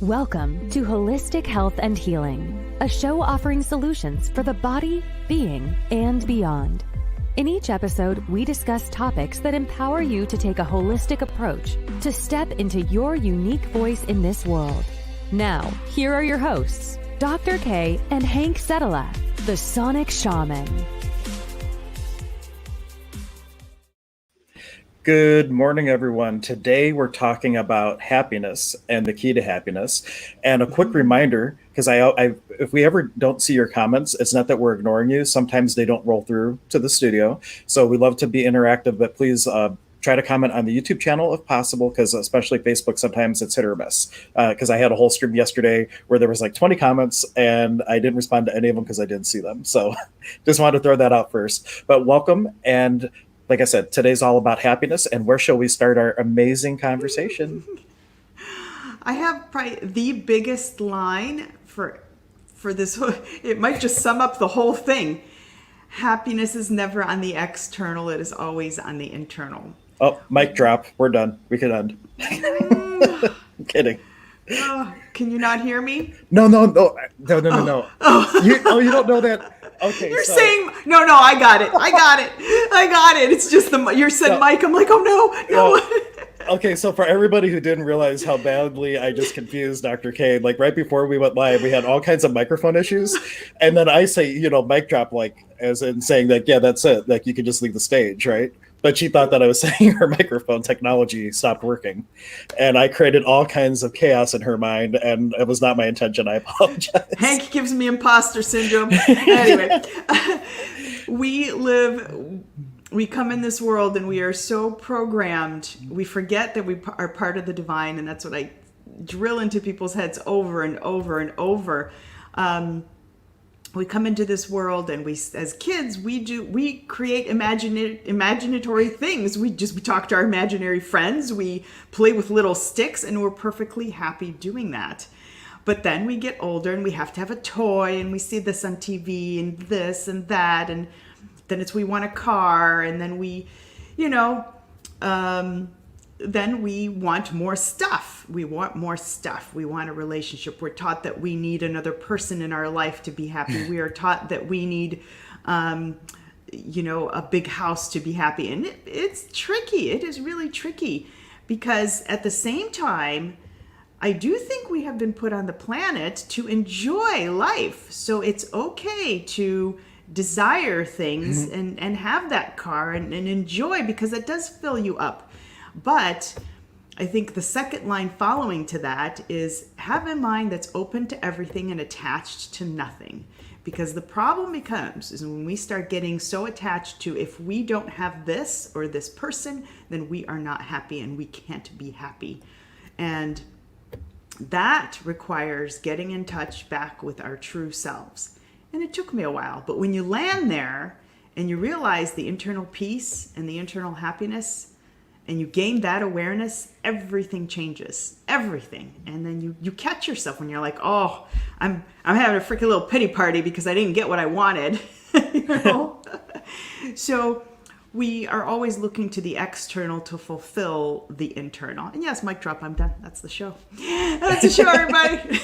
Welcome to Holistic Health and Healing, a show offering solutions for the body, being, and beyond. In each episode, we discuss topics that empower you to take a holistic approach to step into your unique voice in this world. Now, here are your hosts, Dr. K and Hank Setala, the Sonic Shaman. Good morning, everyone. Today we're talking about happiness and the key to happiness. And a quick reminder, because if we ever don't see your comments, it's not that we're ignoring you. Sometimes they don't roll through to the studio. So we love to be interactive, but please try to comment on the YouTube channel if possible, because especially Facebook, sometimes it's hit or miss. Because I had a whole stream yesterday where there was like 20 comments and I didn't respond to any of them because I didn't see them. So just wanted to throw that out first. But welcome. And like I said, today's all about happiness, and where shall we start our amazing conversation? I have probably the biggest line for this. It might just sum up the whole thing. Happiness is never on the external. It is always on the internal. Oh, mic drop. We're done. We can end. I'm kidding. Can you not hear me? No. Oh. You don't know that. Okay, you're saying no. I got it. It's just you said mic. I'm like, oh no. Okay, so for everybody who didn't realize how badly I just confused Dr. K, like right before we went live, we had all kinds of microphone issues, and then I say, mic drop, like as in saying that, yeah, that's it, like you can just leave the stage, right? But she thought that I was saying her microphone technology stopped working. And I created all kinds of chaos in her mind, and it was not my intention. I apologize. Hank gives me imposter syndrome. Anyway, we come in this world and we are so programmed. We forget that we are part of the divine, and that's what I drill into people's heads over and over and over. We come into this world and as kids, we create imaginatory things. We talk to our imaginary friends. We play with little sticks, and we're perfectly happy doing that. But then we get older and we have to have a toy, and we see this on TV and this and that. And then we want a car, and then then we want more stuff. We want a relationship. We're taught that we need another person in our life to be happy. We are taught that we need, a big house to be happy. And it's tricky. It is really tricky, because at the same time, I do think we have been put on the planet to enjoy life. So it's okay to desire things and have that car and enjoy, because it does fill you up. But I think the second line following to that is have a mind that's open to everything and attached to nothing. Because the problem becomes is when we start getting so attached to, if we don't have this or this person, then we are not happy and we can't be happy. And that requires getting in touch back with our true selves. And it took me a while, but when you land there and you realize the internal peace and the internal happiness, and you gain that awareness, everything changes, everything. And then you catch yourself when you're like, oh, I'm having a freaking little pity party because I didn't get what I wanted. So we are always looking to the external to fulfill the internal. And yes, mic drop, I'm done. That's the show. That's the show, everybody.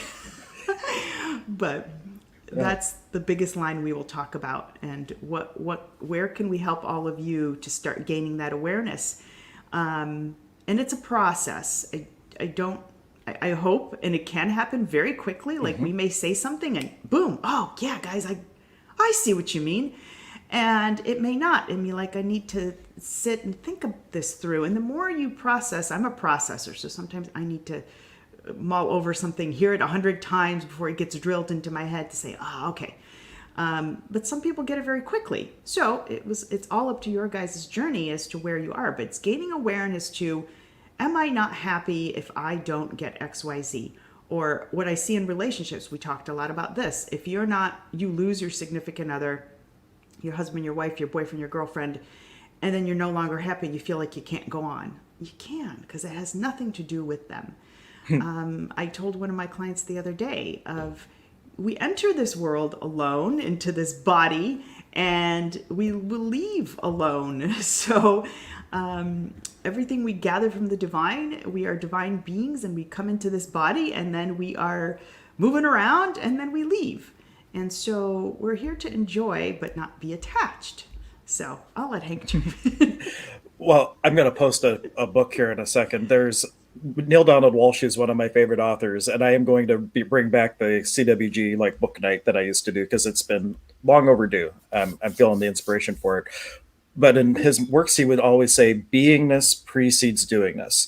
But that's the biggest line we will talk about. And where can we help all of you to start gaining that awareness? And it's a process. I hope, and it can happen very quickly. Like we may say something and boom, oh yeah, guys, I see what you mean. And it may not. I mean, like I need to sit and think of this through. And the more you process, I'm a processor. So sometimes I need to mull over something, hear it 100 times before it gets drilled into my head to say, okay. But some people get it very quickly. So it's all up to your guys' journey as to where you are. But it's gaining awareness to, am I not happy if I don't get XYZ? Or what I see in relationships, we talked a lot about this. If you lose your significant other, your husband, your wife, your boyfriend, your girlfriend, and then you're no longer happy and you feel like you can't go on. You can, because it has nothing to do with them. I told one of my clients the other day we enter this world alone into this body, and we will leave alone. So everything we gather from the divine. We are divine beings, and we come into this body, and then we are moving around, and then we leave. And so we're here to enjoy, but not be attached. So I'll let Hank jump in. Well, I'm going to post a book here in a second. There's Neil Donald Walsh is one of my favorite authors, and I am going to bring back the CWG like book night that I used to do because it's been long overdue. I'm feeling the inspiration for it. But in his works, he would always say, "Beingness precedes doingness."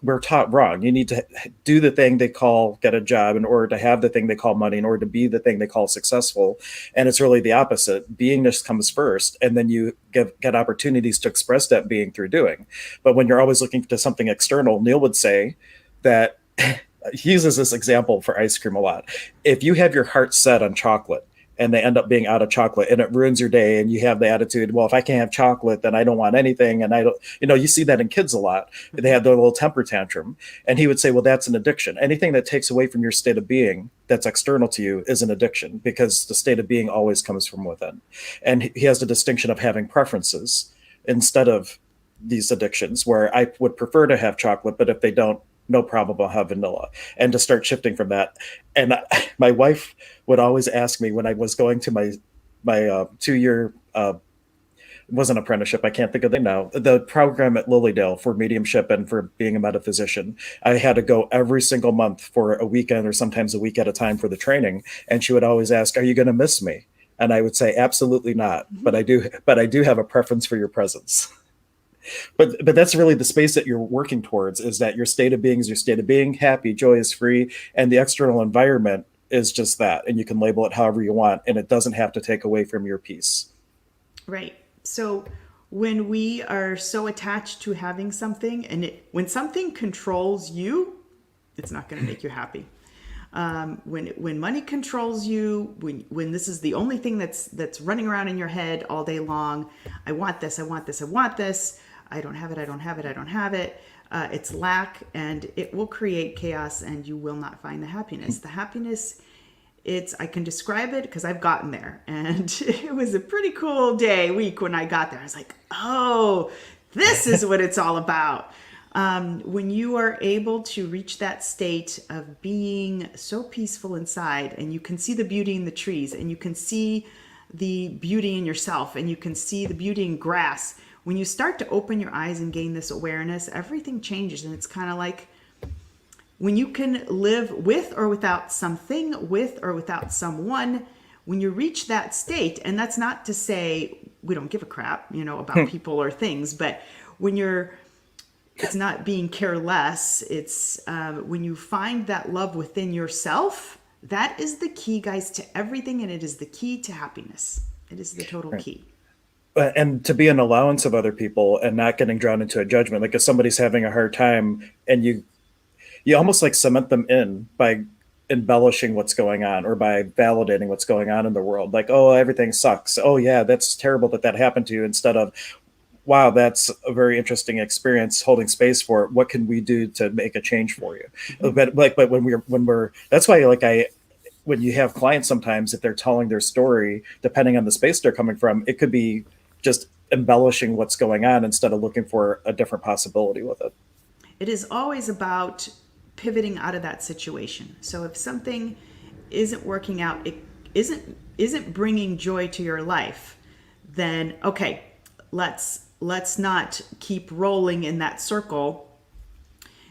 We're taught wrong. You need to do the thing they call get a job in order to have the thing they call money, in order to be the thing they call successful. And it's really the opposite. Beingness comes first, and then you get opportunities to express that being through doing. But when you're always looking to something external, Neil would say that he uses this example for ice cream a lot. If you have your heart set on chocolate, and they end up being out of chocolate and it ruins your day, and you have the attitude, well, if I can't have chocolate, then I don't want anything. And I don't, you see that in kids a lot. They have their little temper tantrum. And he would say, well, that's an addiction. Anything that takes away from your state of being that's external to you is an addiction, because the state of being always comes from within. And he has the distinction of having preferences instead of these addictions, where I would prefer to have chocolate, but if they don't, no problem, I'll have vanilla, and to start shifting from that. And my wife would always ask me when I was going to my 2-year, it wasn't apprenticeship, I can't think of it now, the program at Lilydale for mediumship and for being a metaphysician. I had to go every single month for a weekend or sometimes a week at a time for the training. And she would always ask, are you going to miss me? And I would say, absolutely not. But I do have a preference for your presence. But that's really the space that you're working towards, is that your state of being is your state of being, happy, joyous, free, and the external environment is just that. And you can label it however you want, and it doesn't have to take away from your peace. Right. So when we are so attached to having something, and when something controls you, it's not going to make you happy. When money controls you, when this is the only thing that's running around in your head all day long, I want this, I want this, I want this. I don't have it, I don't have it, I don't have it. It's lack, and it will create chaos, and you will not find the happiness. The happiness, I can describe it because I've gotten there, and it was a pretty cool week when I got there. I was like, oh, this is what it's all about. When you are able to reach that state of being so peaceful inside, and you can see the beauty in the trees, and you can see the beauty in yourself, and you can see the beauty in grass. When you start to open your eyes and gain this awareness, everything changes. And it's kind of like when you can live with or without something, with or without someone, when you reach that state, and that's not to say we don't give a crap, about people or things, but when it's not being careless. It's when you find that love within yourself, that is the key, guys, to everything. And it is the key to happiness. It is the total key. And to be an allowance of other people and not getting drawn into a judgment. Like if somebody's having a hard time, and you almost like cement them in by embellishing what's going on, or by validating what's going on in the world. Like, oh, everything sucks. Oh yeah, that's terrible that happened to you. Instead of, wow, that's a very interesting experience, holding space for it. What can we do to make a change for you? Mm-hmm. But when we're that's why when you have clients, sometimes if they're telling their story, depending on the space they're coming from, it could be just embellishing what's going on instead of looking for a different possibility with it. It is always about pivoting out of that situation. So if something isn't working out, it isn't bringing joy to your life, then okay, let's not keep rolling in that circle,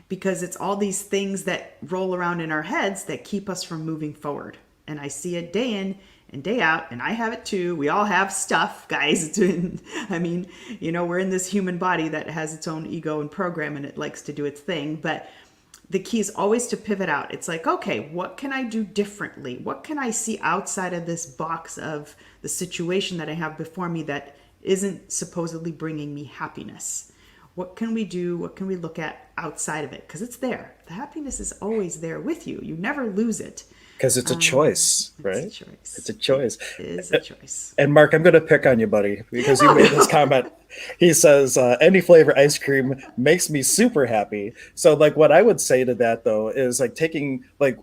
because it's all these things that roll around in our heads that keep us from moving forward. And I see it day in and day out, and I have it too. We all have stuff, guys. I mean, we're in this human body that has its own ego and program, and it likes to do its thing. But the key is always to pivot out. It's like, okay, what can I do differently? What can I see outside of this box of the situation that I have before me that isn't supposedly bringing me happiness? What can we do? What can we look at outside of it? Because it's there. The happiness is always there with you. You never lose it. Because it's a choice, right? It's a choice. It's a choice. It is a choice. And Mark, I'm going to pick on you, buddy, because you made this comment. He says, any flavor ice cream makes me super happy. So like what I would say to that, though, is like taking, like,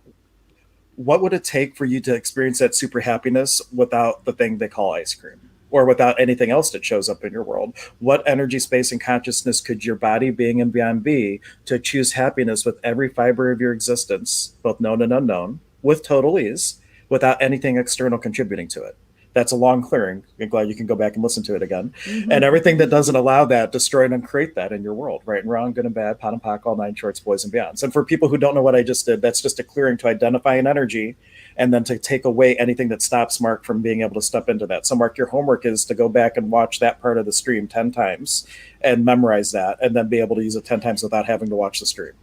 what would it take for you to experience that super happiness without the thing they call ice cream? or without anything else that shows up in your world? What energy, space, and consciousness could your body, being, and beyond be to choose happiness with every fiber of your existence, both known and unknown, with total ease, without anything external contributing to it? That's a long clearing. I'm glad you can go back and listen to it again. Mm-hmm. And everything that doesn't allow that, destroy and uncreate that in your world. Right and wrong, good and bad, pot and pock, all nine shorts, boys and beyonds. And for people who don't know what I just did, that's just a clearing to identify an energy and then to take away anything that stops Mark from being able to step into that. So Mark, your homework is to go back and watch that part of the stream 10 times and memorize that, and then be able to use it 10 times without having to watch the stream.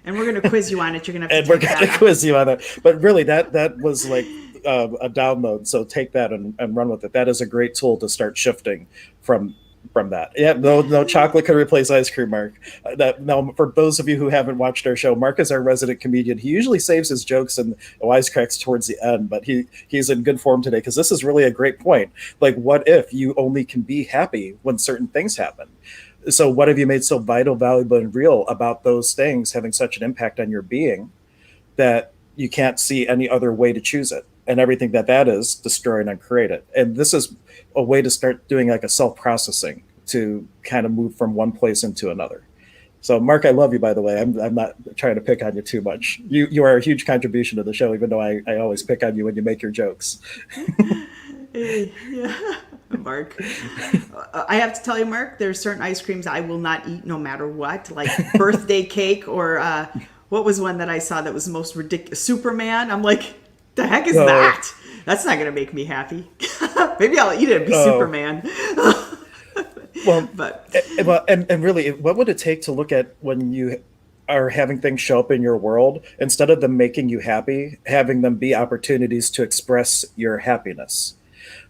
And we're going to quiz you on it. You're going to have to and we're going to quiz you on that. But really, that was like a download. So take that and run with it. That is a great tool to start shifting from that. Yeah, no chocolate can replace ice cream, Mark. No, for those of you who haven't watched our show, Mark is our resident comedian. He usually saves his jokes and wisecracks towards the end, but he's in good form today because this is really a great point. Like, what if you only can be happy when certain things happen? So what have you made so vital, valuable, and real about those things having such an impact on your being that you can't see any other way to choose it? And everything that is, destroy and uncreate it. And this is a way to start doing like a self-processing to kind of move from one place into another. So Mark, I love you, by the way. I'm not trying to pick on you too much. You are a huge contribution to the show, even though I always pick on you when you make your jokes. Yeah. Mark, I have to tell you, Mark, there's certain ice creams I will not eat no matter what, like birthday cake or what was one that I saw that was the most ridiculous? Superman. I'm like, the heck is that? That's not going to make me happy. Maybe I'll eat it and be Superman. And really, what would it take to look at when you are having things show up in your world, instead of them making you happy, having them be opportunities to express your happiness?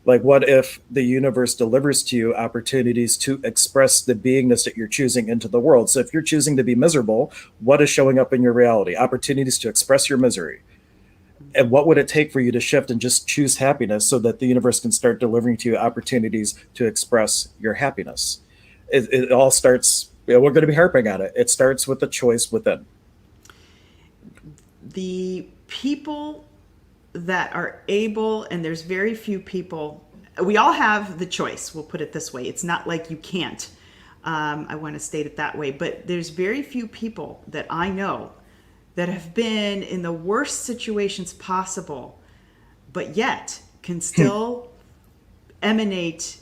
Like, what if the universe delivers to you opportunities to express the beingness that you're choosing into the world? So if you're choosing to be miserable, what is showing up in your reality? Opportunities to express your misery. And what would it take for you to shift and just choose happiness so that the universe can start delivering to you opportunities to express your happiness? It all starts, we're going to be harping on it. It starts with the choice within. The people that are able, and there's very few people, we all have the choice, we'll put it this way. It's not like you can't. I want to state it that way, but there's very few people that I know that have been in the worst situations possible, but yet can still emanate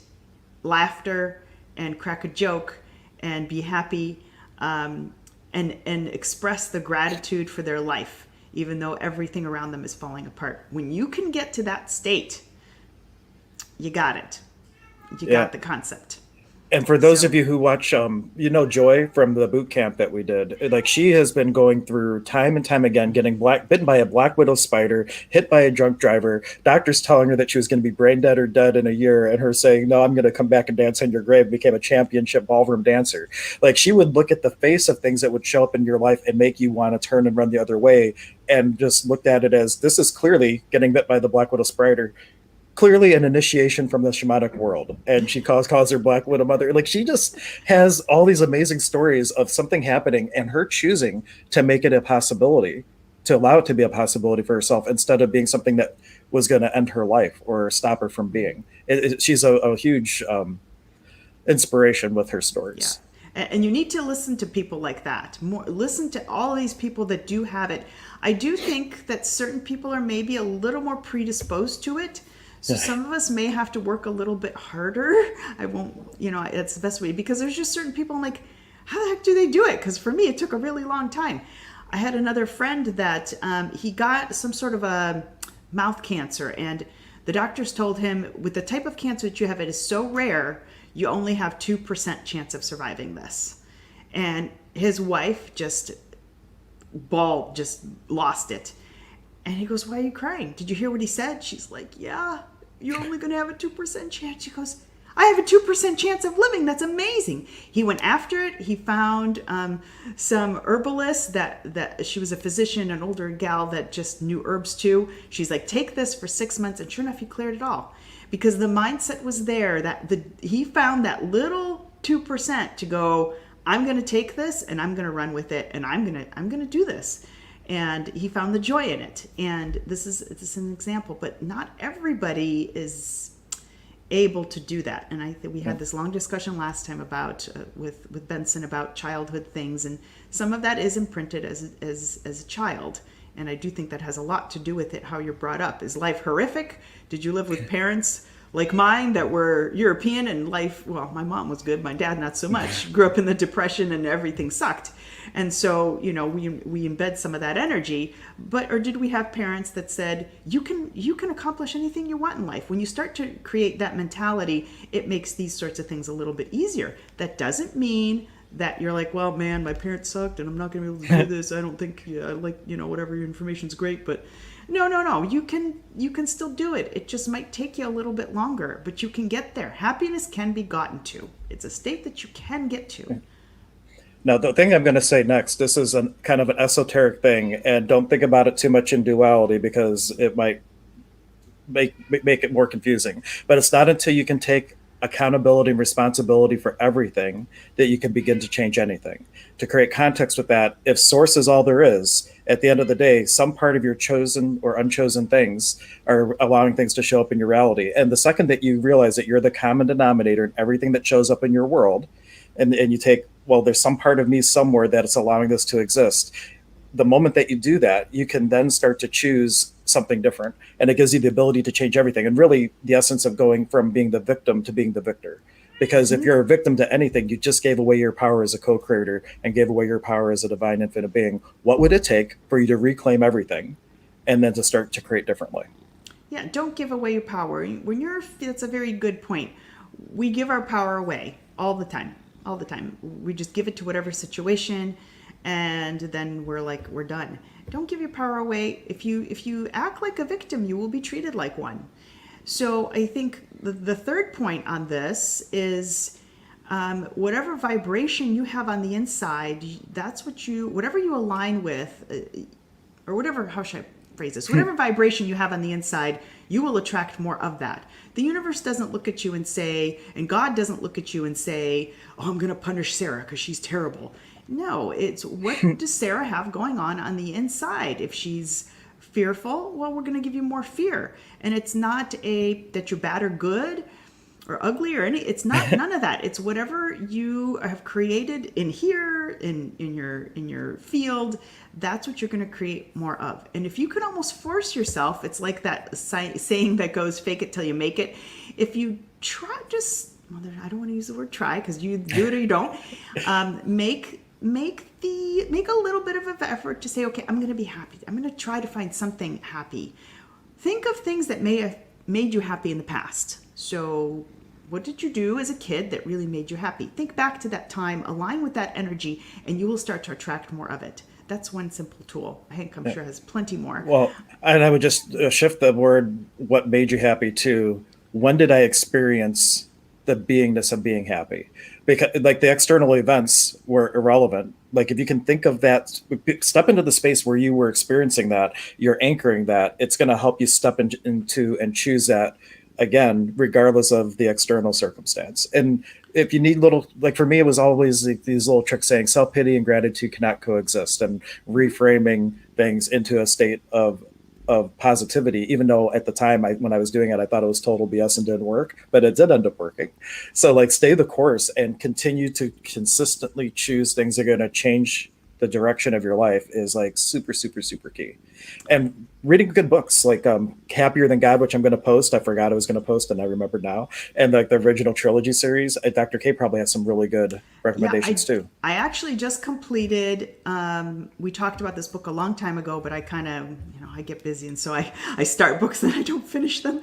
laughter and crack a joke and be happy and express the gratitude for their life, even though everything around them is falling apart. When you can get to that state, you got it. You got the concept. And for those of you who watch, Joy from the boot camp that we did, like, she has been going through time and time again, getting bitten by a black widow spider, hit by a drunk driver, doctors telling her that she was going to be brain dead or dead in a year, and her saying, no, I'm going to come back and dance on your grave, became a championship ballroom dancer. Like, she would look at the face of things that would show up in your life and make you want to turn and run the other way, and just looked at it as, this is clearly getting bit by the black widow spider. Clearly an initiation from the shamanic world, and she calls her Black Widow mother. Like, she just has all these amazing stories of something happening and her choosing to make it a possibility, to allow it to be a possibility for herself, instead of being something that was going to end her life or stop her from being. She's a huge inspiration with her stories. Yeah. And you need to listen to people like that. Listen to all these people that do have it. I do think that certain people are maybe a little more predisposed to it. So some of us may have to work a little bit harder. I won't, it's the best way, because there's just certain people I'm like, how the heck do they do it? Because for me, it took a really long time. I had another friend that he got some sort of a mouth cancer, and the doctors told him, with the type of cancer that you have, it is so rare, you only have 2% chance of surviving this. And his wife just lost it. And he goes, why are you crying? Did you hear what he said? She's like, yeah, you're only going to have a 2% chance. She goes, I have a 2% chance of living. That's amazing. He went after it. He found some herbalist that she was a physician, an older gal that just knew herbs too. She's like, take this for 6 months. And sure enough, he cleared it all, because the mindset was there that he found that little 2% to go, I'm going to take this and I'm going to run with it. And I'm going to do this. And he found the joy in it. And this is an example, but not everybody is able to do that. And I think we had this long discussion last time about with Benson about childhood things, and some of that is imprinted as a child. And I do think that has a lot to do with it, how you're brought up. Is life horrific? Did you live with parents like mine that were European and life, well, my mom was good, my dad not so much, grew up in the Depression and everything sucked. And so, we embed some of that energy, or did we have parents that said, you can accomplish anything you want in life? When you start to create that mentality, it makes these sorts of things a little bit easier. That doesn't mean that you're like, well, man, my parents sucked and I'm not going to be able to do this. I don't think, whatever, your information's great, but no. You can still do it. It just might take you a little bit longer, but you can get there. Happiness can be gotten to. It's a state that you can get to. Now, the thing I'm going to say next, this is a kind of an esoteric thing, and don't think about it too much in duality because it might make it more confusing. But it's not until you can take accountability and responsibility for everything that you can begin to change anything. To create context with that, if source is all there is, at the end of the day, some part of your chosen or unchosen things are allowing things to show up in your reality. And the second that you realize that you're the common denominator in everything that shows up in your world, and you take, well, there's some part of me somewhere that is allowing this to exist. The moment that you do that, you can then start to choose something different. And it gives you the ability to change everything. And really the essence of going from being the victim to being the victor. Because if you're a victim to anything, you just gave away your power as a co-creator and gave away your power as a divine infinite being. What would it take for you to reclaim everything and then to start to create differently? Yeah, don't give away your power. That's a very good point. We give our power away all the time. We just give it to whatever situation, and then we're done. Don't give your power away. If you act like a victim, you will be treated like one. So I think the third point on this is whatever vibration you have on the inside, that's whatever you align with, or whatever, how should I phrase this? Whatever vibration you have on the inside, you will attract more of that. The universe doesn't look at you and say, and God doesn't look at you and say, oh, I'm going to punish Sarah because she's terrible. No, it's what does Sarah have going on the inside? If she's fearful, well, we're going to give you more fear. And it's not that you're bad or good or ugly or it's not none of that. It's whatever you have created in here, in your field, that's what you're going to create more of. And if you can almost force yourself, it's like that saying that goes, fake it till you make it. If you try, I don't want to use the word try because you do it or you don't, make a little bit of an effort to say, okay, I'm going to be happy. I'm going to try to find something happy. Think of things that may have made you happy in the past. So what did you do as a kid that really made you happy? Think back to that time, align with that energy, and you will start to attract more of it. That's one simple tool. Hank, I'm sure, has plenty more. Well, and I would just shift the word, what made you happy, to when did I experience the beingness of being happy? Because like the external events were irrelevant. Like if you can think of that, step into the space where you were experiencing that, you're anchoring that, it's going to help you step into and choose that again, regardless of the external circumstance. And if you need like for me, it was always these little tricks saying self-pity and gratitude cannot coexist, and reframing things into a state of positivity, even though at the time when I was doing it, I thought it was total BS and didn't work, but it did end up working. So like stay the course and continue to consistently choose things that are going to change the direction of your life is like super, super, super key. And reading good books like Happier Than God, which I'm going to post. I forgot I was going to post and I remember now. And like the original trilogy series, Dr. K probably has some really good recommendations too. I actually just completed, we talked about this book a long time ago, but I kind of, I get busy. And so I start books and I don't finish them.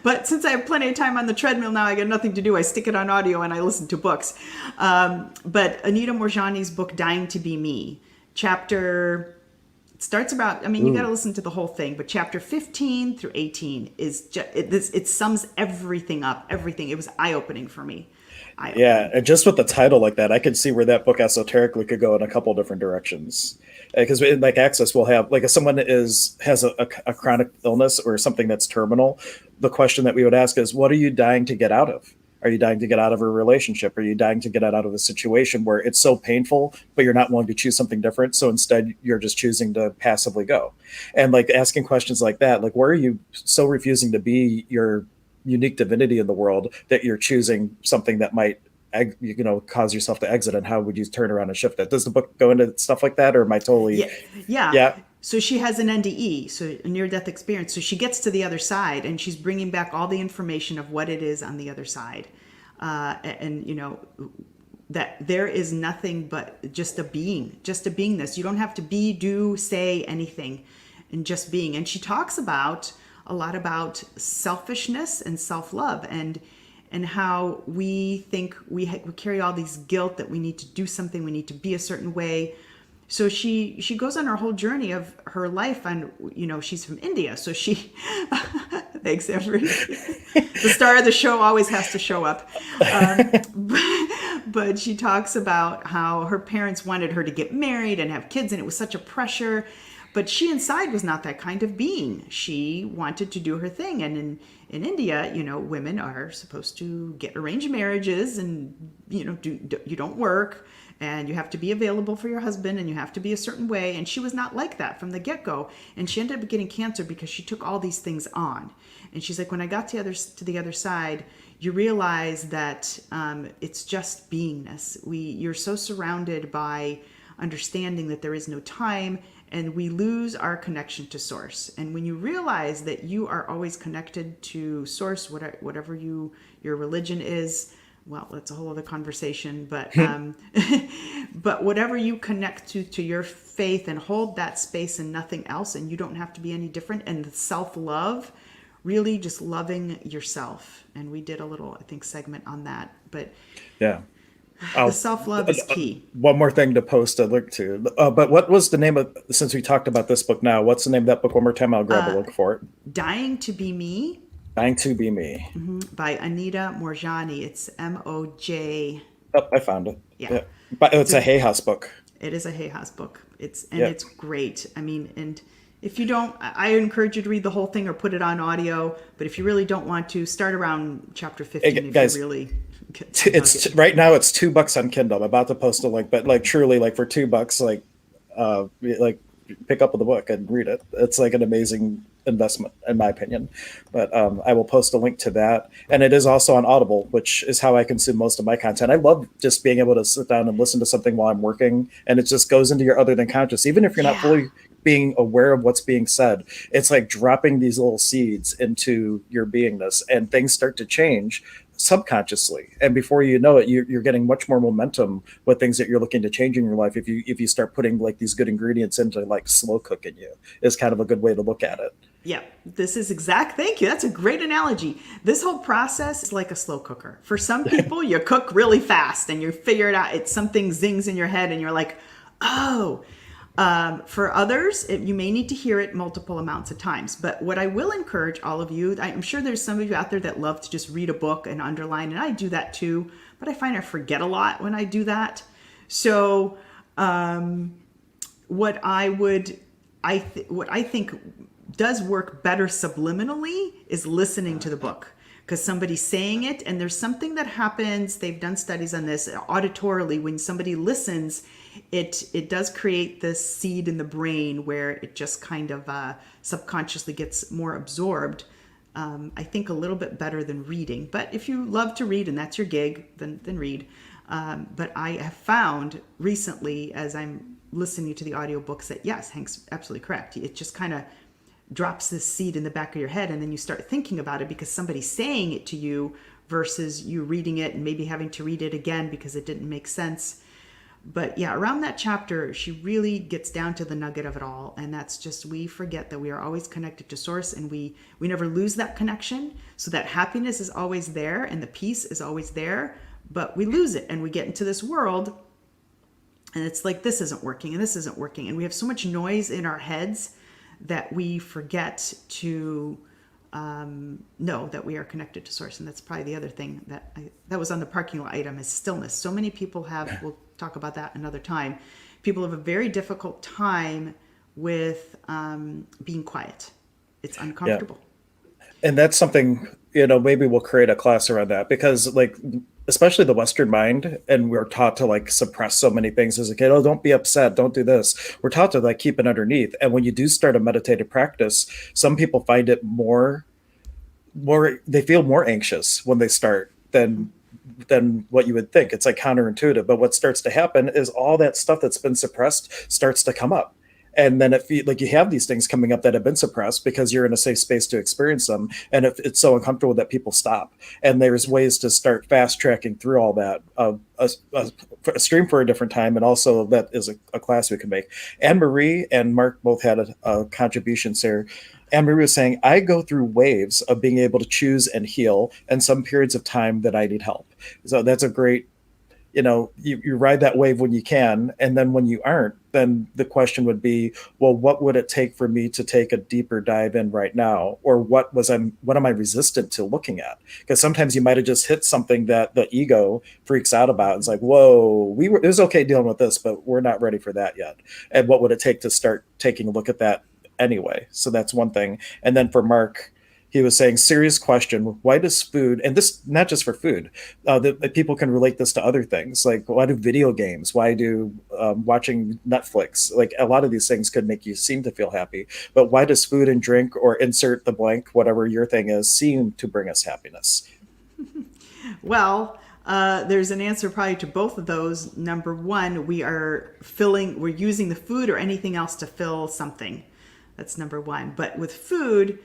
But since I have plenty of time on the treadmill now, I got nothing to do. I stick it on audio and I listen to books. But Anita Moorjani's book, Dying to Be Me, it starts about, you got to listen to the whole thing, but chapter 15 through 18 is just, it sums everything up, everything. It was eye-opening for me. Yeah, and just with the title like that, I could see where that book esoterically could go in a couple different directions. Because like Access will have, like if someone has a chronic illness or something that's terminal, the question that we would ask is, what are you dying to get out of? Are you dying to get out of a relationship? Are you dying to get out of a situation where it's so painful, but you're not willing to choose something different? So instead, you're just choosing to passively go. And like asking questions like that, like where are you so refusing to be your unique divinity in the world, that you're choosing something that might cause yourself to exit, and how would you turn around and shift that? Does the book go into stuff like that, or am I totally? Yeah. So she has an NDE, so a near-death experience. So she gets to the other side, and she's bringing back all the information of what it is on the other side, and that there is nothing but just a beingness. You don't have to be, do, say anything, and just being. And she talks a lot about selfishness and self-love, and how we think we carry all these guilt that we need to do something, we need to be a certain way. So she goes on her whole journey of her life, and she's from India, so she thanks every the star of the show always has to show up. But she talks about how her parents wanted her to get married and have kids, and it was such a pressure. But she inside was not that kind of being. She wanted to do her thing. And in India, women are supposed to get arranged marriages, and, you don't work, and you have to be available for your husband, and you have to be a certain way. And she was not like that from the get-go. And she ended up getting cancer because she took all these things on. And she's like, when I got to the other side, you realize that it's just beingness. You're so surrounded by understanding that there is no time, and we lose our connection to source. And when you realize that you are always connected to source, whatever your religion is, well, that's a whole other conversation, but but whatever you connect to your faith, and hold that space and nothing else, and you don't have to be any different. And the self-love, really just loving yourself. And we did a little, I think, segment on that, but yeah. The self-love is key. One more thing to post a link to. But what was the name of, since we talked about this book now, what's the name of that book one more time? I'll grab a link for it. Dying to Be Me. Dying to Be Me. By Anita Morjani. It's MOJ. Oh, I found it. Yeah. But it's a Hay House book. It is a Hay House book. It's great. I mean, and if you don't, I encourage you to read the whole thing or put it on audio. But if you really don't want to, start around chapter 15 guys, if you really... It's right now it's $2 on Kindle. I'm about to post a link, but truly, for $2, pick up the book and read it. It's an amazing investment in my opinion. But I will post a link to that, and it is also on Audible, which is how I consume most of my content. I love just being able to sit down and listen to something while I'm working, and it just goes into your other than conscious, even if you're not fully being aware of what's being said. It's like dropping these little seeds into your beingness, and things start to change subconsciously, and before you know it, you're getting much more momentum with things that you're looking to change in your life. If you start putting these good ingredients into slow cooking you, is kind of a good way to look at it. Yeah, this is thank you. That's a great analogy. This whole process is like a slow cooker. For some people, you cook really fast and you figure it out. Something zings in your head and you're like, oh. For others, you may need to hear it multiple amounts of times. But what I will encourage all of you, I'm sure there's some of you out there that love to just read a book and underline, and I do that too, but I find I forget a lot when I do that. So what I think does work better subliminally is listening to the book, because somebody's saying it, and there's something that happens. They've done studies on this auditorily. When somebody listens, it does create this seed in the brain where it just kind of subconsciously gets more absorbed. I think a little bit better than reading. But if you love to read and that's your gig, then read. But I have found recently, as I'm listening to the audiobooks, that yes, Hank's absolutely correct. It just kind of drops this seed in the back of your head, and then you start thinking about it because somebody's saying it to you versus you reading it and maybe having to read it again because it didn't make sense. But yeah, around that chapter, she really gets down to the nugget of it all. And that's just, we forget that we are always connected to source, and we never lose that connection. So that happiness is always there and the peace is always there, but we lose it and we get into this world and it's like, this isn't working and this isn't working. And we have so much noise in our heads that we forget to know that we are connected to source. And that's probably the other thing that was on the parking lot item, is stillness. So many people we'll talk about that another time. People have a very difficult time with being quiet. It's uncomfortable. Yeah. And that's something, maybe we'll create a class around that, because especially the Western mind, and we're taught to suppress so many things as a kid. Oh, don't be upset. Don't do this. We're taught to keep it underneath. And when you do start a meditative practice, some people find it more they feel more anxious when they start than what you would think. It's like counterintuitive. But what starts to happen is all that stuff that's been suppressed starts to come up. And then like you have these things coming up that have been suppressed because you're in a safe space to experience them. And if it's so uncomfortable that people stop. And there's ways to start fast tracking through all that. A stream for a different time. And also that is a class we can make. Anne-Marie and Mark both had a contributions here. Anne-Marie was saying, I go through waves of being able to choose and heal and some periods of time that I need help. So that's a great, you ride that wave when you can. And then when you aren't, then the question would be, well, what would it take for me to take a deeper dive in right now? Or what am I resistant to looking at? Because sometimes you might have just hit something that the ego freaks out about. It's like, whoa, it was okay dealing with this, but we're not ready for that yet. And what would it take to start taking a look at that anyway? So that's one thing. And then for Mark, he was saying, serious question, why does food, and this not just for food, that people can relate this to other things, like why do video games, why do watching Netflix, like a lot of these things could make you seem to feel happy, but why does food and drink, or insert the blank, whatever your thing is, seem to bring us happiness? Well, there's an answer probably to both of those. Number one, we're using the food or anything else to fill something. That's number one. But with food,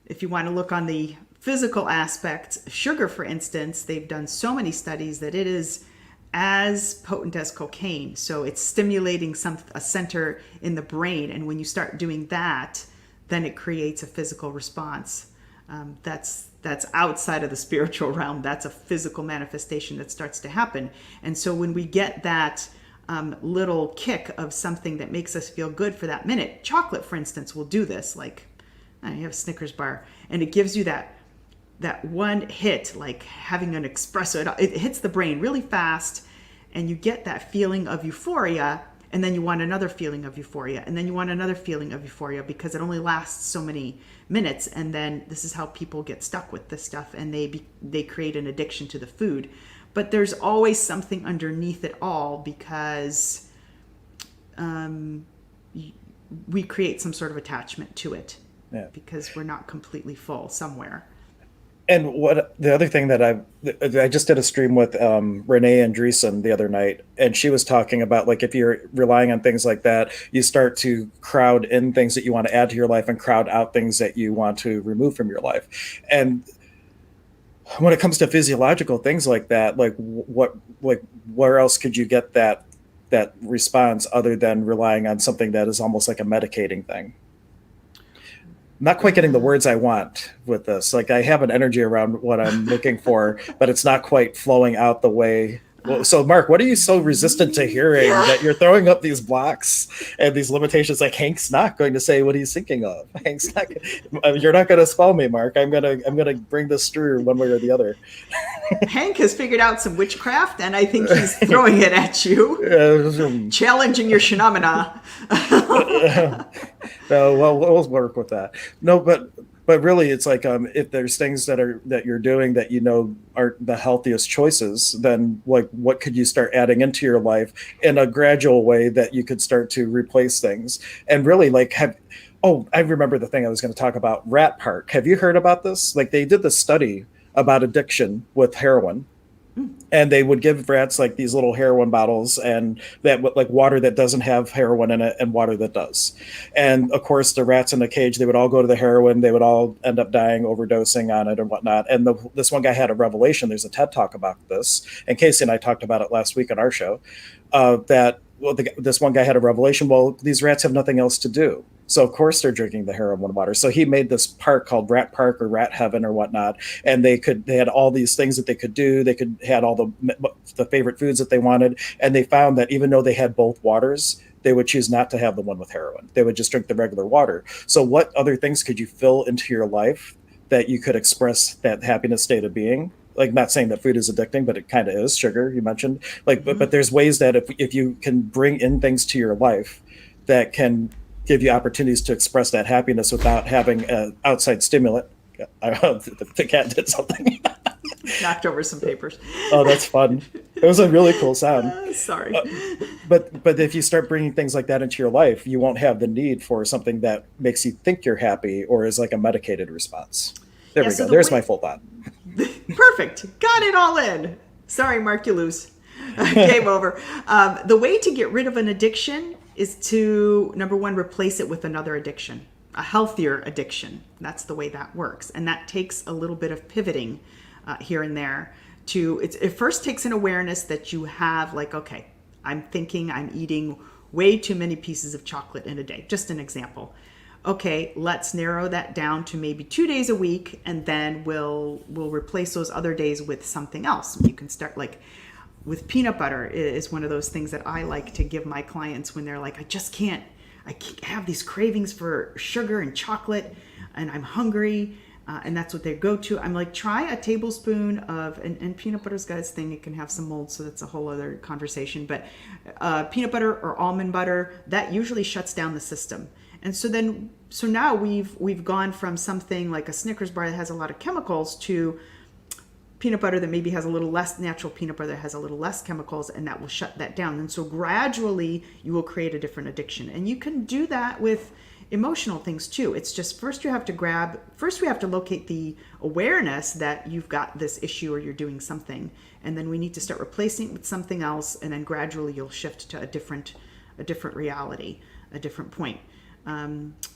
if you want to look on the physical aspect, sugar, for instance, they've done so many studies that it is as potent as cocaine. So it's stimulating a center in the brain. And when you start doing that, then it creates a physical response. That's outside of the spiritual realm. That's a physical manifestation that starts to happen. And so when we get that little kick of something that makes us feel good for that minute, chocolate, for instance, will do this. Like, you have a Snickers bar, and it gives you that one hit, like having an espresso. It hits the brain really fast, and you get that feeling of euphoria, and then you want another feeling of euphoria, and then you want another feeling of euphoria, because it only lasts so many minutes. And then this is how people get stuck with this stuff, and they create an addiction to the food. But there's always something underneath it all, because we create some sort of attachment to it. Yeah. Because we're not completely full somewhere. And what the other thing that I just did a stream with Renee Andreessen the other night, and she was talking about, like, if you're relying on things like that, you start to crowd in things that you want to add to your life and crowd out things that you want to remove from your life. And when it comes to physiological things like that, where else could you get that response other than relying on something that is almost like a medicating thing? Not quite getting the words I want with this. Like, I have an energy around what I'm looking for, but it's not quite flowing out the way. Well, so Mark, what are you so resistant to hearing that you're throwing up these blocks and these limitations? Like, Hank's not going to say what he's thinking of. Hank's not. You're not going to spell me, Mark. I'm gonna bring this through one way or the other. Hank has figured out some witchcraft, and I think he's throwing it at you, challenging your phenomena. No, well, we'll work with that. No, but really, it's like, if there's things that you're doing that aren't the healthiest choices, then like, what could you start adding into your life in a gradual way that you could start to replace things? And really, like, I remember the thing I was going to talk about, Rat Park. Have you heard about this? Like, they did this study about addiction with heroin. And they would give rats like these little heroin bottles, and that like water that doesn't have heroin in it and water that does. And of course, the rats in the cage, they would all go to the heroin. They would all end up dying, overdosing on it and whatnot. And this one guy had a revelation. There's a TED talk about this. And Casey and I talked about it last week on our show, this one guy had a revelation. Well, these rats have nothing else to do. So of course they're drinking the heroin water. So he made this park called Rat Park or Rat Heaven or whatnot. And they had all these things that they could do. They had all the favorite foods that they wanted. And they found that even though they had both waters, they would choose not to have the one with heroin. They would just drink the regular water. So what other things could you fill into your life that you could express that happiness state of being? Like, not saying that food is addicting, but it kind of is. Sugar, you mentioned. Like, but there's ways that if you can bring in things to your life that can give you opportunities to express that happiness without having an outside stimulant. The cat did something. Knocked over some papers. Oh, that's fun. It was a really cool sound. Sorry. But if you start bringing things like that into your life, you won't have the need for something that makes you think you're happy or is like a medicated response. There Yeah, we so go. the There's way- my full thought. Perfect. Got it all in. Sorry, Mark, you lose. Game over. The way to get rid of an addiction is to, number one, replace it with another addiction, a healthier addiction. That's the way that works. And that takes a little bit of pivoting here and there. It first takes an awareness that you have, like, okay, I'm eating way too many pieces of chocolate in a day. Just an example. Okay, let's narrow that down to maybe 2 days a week, and then we'll replace those other days with something else. You can start like with peanut butter is one of those things that I like to give my clients when they're like, I can't have these cravings for sugar and chocolate, and I'm hungry, and that's what they go to. I'm like, try a tablespoon of, and peanut butter's got its thing, it can have some mold, so that's a whole other conversation, but peanut butter or almond butter, that usually shuts down the system. And so now we've gone from something like a Snickers bar that has a lot of chemicals to peanut butter that maybe has a little less, natural peanut butter that has a little less chemicals, and that will shut that down. And so gradually you will create a different addiction. And you can do that with emotional things too. It's just first we have to locate the awareness that you've got this issue or you're doing something. And then we need to start replacing it with something else. And then gradually you'll shift to a different reality, a different point.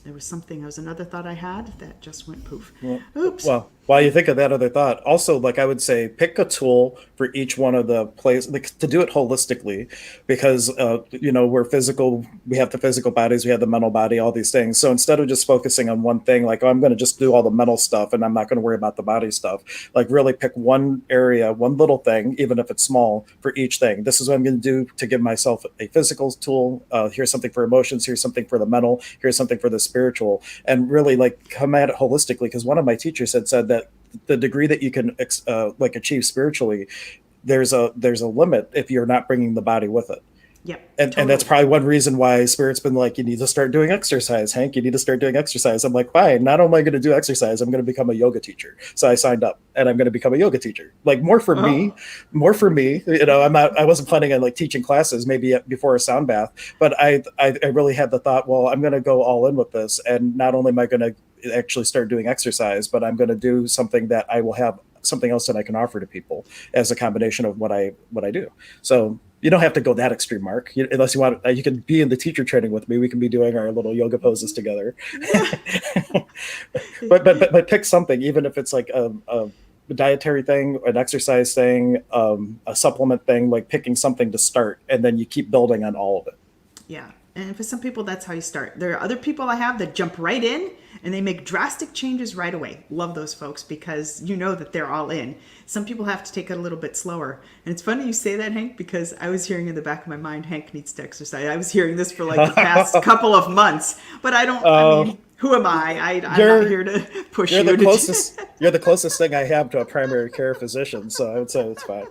There was another thought I had that just went poof. Oops. Well, while you think of that other thought, also, like, I would say pick a tool for each one of the plays, like, to do it holistically, because we're physical, we have the physical bodies, we have the mental body, all these things. So instead of just focusing on one thing, like, oh, I'm going to just do all the mental stuff and I'm not going to worry about the body stuff, like, really pick one area, one little thing, even if it's small, for each thing. This is what I'm going to do to give myself a physical tool. Here's something for emotions, here's something for the mental, here's something for the spiritual, and really, like, come at it holistically. Because one of my teachers had said that the degree that you can achieve spiritually, there's a limit if you're not bringing the body with it. Yep. And that's probably one reason why Spirit's been like, you need to start doing exercise, Hank. You need to start doing exercise. I'm like, fine. Not only am I going to do exercise, I'm going to become a yoga teacher. So I signed up, and I'm going to become a yoga teacher. Like, more for me. I wasn't planning on, like, teaching classes maybe before a sound bath, but I really had the thought, well, I'm going to go all in with this, and not only am I going to actually start doing exercise, but I'm going to do something that I will have something else that I can offer to people as a combination of what I do. So you don't have to go that extreme, Mark. Unless you want, you can be in the teacher training with me. We can be doing our little yoga poses together. but pick something, even if it's like a dietary thing, an exercise thing, a supplement thing, like picking something to start, and then you keep building on all of it. Yeah. And for some people, that's how you start. There are other people I have that jump right in and they make drastic changes right away. Love those folks, because you know that they're all in. Some people have to take it a little bit slower. And it's funny you say that, Hank, because I was hearing in the back of my mind, Hank needs to exercise. I was hearing this for like the past couple of months, but I mean, who am I? I'm not here to push you. You're the closest thing I have to a primary care physician, so I would say it's fine.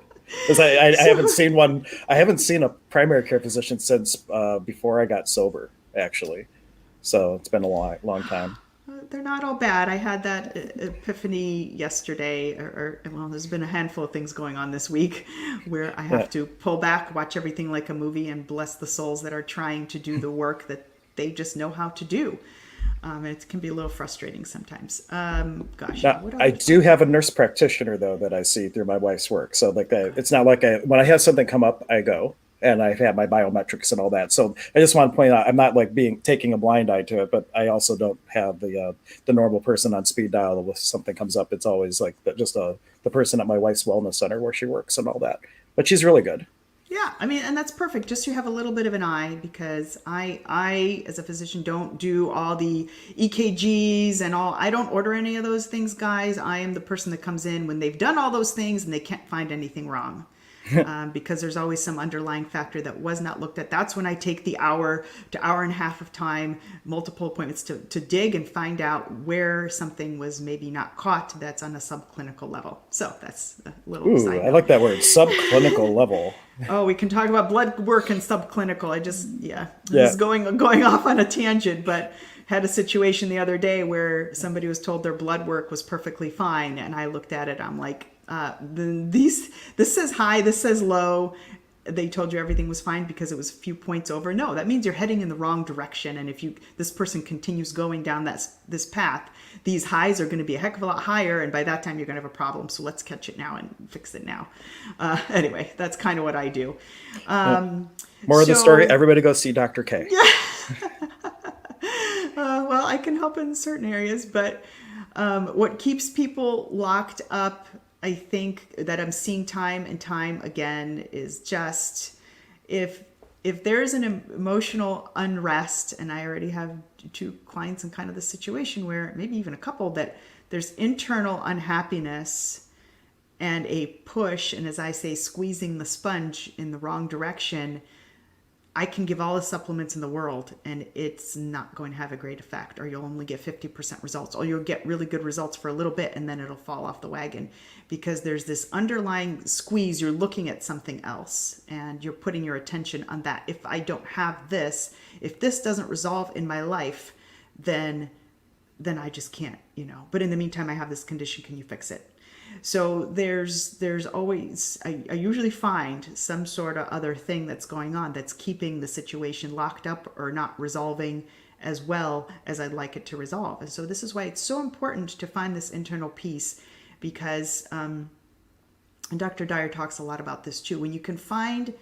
Because I haven't seen one. I haven't seen a primary care physician since before I got sober, actually. So it's been a long time. They're not all bad. I had that epiphany yesterday, well, there's been a handful of things going on this week where I have to pull back, watch everything like a movie, and bless the souls that are trying to do the work that they just know how to do. It can be a little frustrating sometimes. I do have a nurse practitioner, though, that I see through my wife's work. So it's not like when I have something come up, I go, and I have my biometrics and all that. So I just want to point out, I'm not like taking a blind eye to it, but I also don't have the normal person on speed dial. If something comes up, it's always like the person at my wife's wellness center where she works and all that. But she's really good. Yeah, I mean, and that's perfect. Just so you have a little bit of an eye, because I, as a physician, don't do all the EKGs and all. I don't order any of those things, guys. I am the person that comes in when they've done all those things and they can't find anything wrong. Because there's always some underlying factor that was not looked at. That's when I take the hour to hour and a half of time, multiple appointments to dig and find out where something was maybe not caught that's on a subclinical level. So that's a little side note. I like that word, subclinical level. Oh, we can talk about blood work and subclinical. This is going off on a tangent, but had a situation the other day where somebody was told their blood work was perfectly fine, and I looked at it, I'm like, this says high, this says low. they told you everything was fine because it was a few points over. No, that means you're heading in the wrong direction. And if this person continues going down this path, these highs are going to be a heck of a lot higher. And by that time, you're going to have a problem. So let's catch it now and fix it now. Anyway, that's kind of what I do. More of the story, everybody go see Dr. K. Well, I can help in certain areas, but what keeps people locked up, I think, that I'm seeing time and time again, is just if there's an emotional unrest, and I already have 2 clients in kind of the situation where, maybe even a couple, that there's internal unhappiness and a push, and as I say, squeezing the sponge in the wrong direction, I can give all the supplements in the world and it's not going to have a great effect, or you'll only get 50% results, or you'll get really good results for a little bit and then it'll fall off the wagon because there's this underlying squeeze. You're looking at something else and you're putting your attention on that. If I don't have this, if this doesn't resolve in my life, then I just can't, but in the meantime, I have this condition. Can you fix it? So there's always, I usually find some sort of other thing that's going on that's keeping the situation locked up or not resolving as well as I'd like it to resolve. And so this is why it's so important to find this internal peace, because and Dr. Dyer talks a lot about this too. When you can find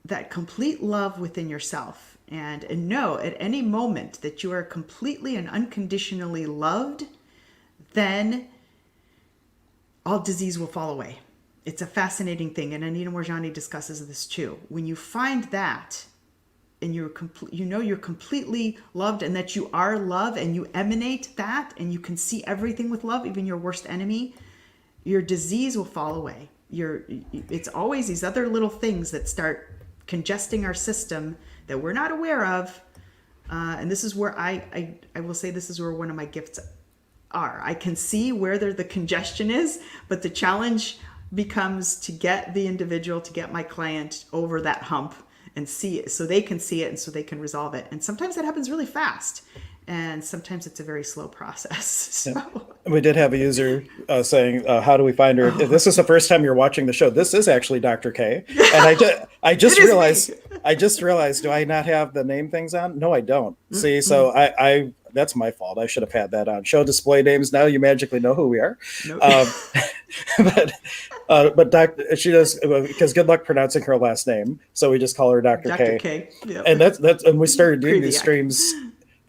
that complete love within yourself and know at any moment that you are completely and unconditionally loved, then all disease will fall away. It's a fascinating thing. And Anita Moorjani discusses this too. When you find that and you're completely loved and that you are love and you emanate that and you can see everything with love, even your worst enemy, your disease will fall away. It's always these other little things that start congesting our system that we're not aware of. And this is where I will say this is where one of my gifts are. I can see where the congestion is, but the challenge becomes to get the individual, to get my client over that hump and see it so they can see it and so they can resolve it. And sometimes that happens really fast. And sometimes it's a very slow process. So. Yeah. We did have a user saying, how do we find her? If this is the first time you're watching the show, this is actually Dr. K. And I just realized, do I not have the name things on? No, I don't. Mm-hmm. See, so I that's my fault. I should have had that on. Show display names. Now you magically know who we are. Nope. But she does, because good luck pronouncing her last name. So we just call her Dr. K. K. Yep. And and we started doing these streams.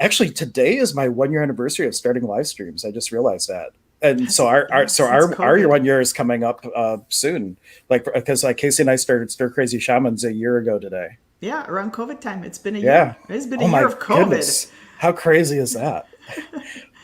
Actually, today is my 1 year anniversary of starting live streams. I just realized that. And so our 1 year is coming up soon. Because Casey and I started Stir Crazy Shamans a year ago today. Yeah, around COVID time. It's been a year. It's been a year of COVID. Goodness. How crazy is that?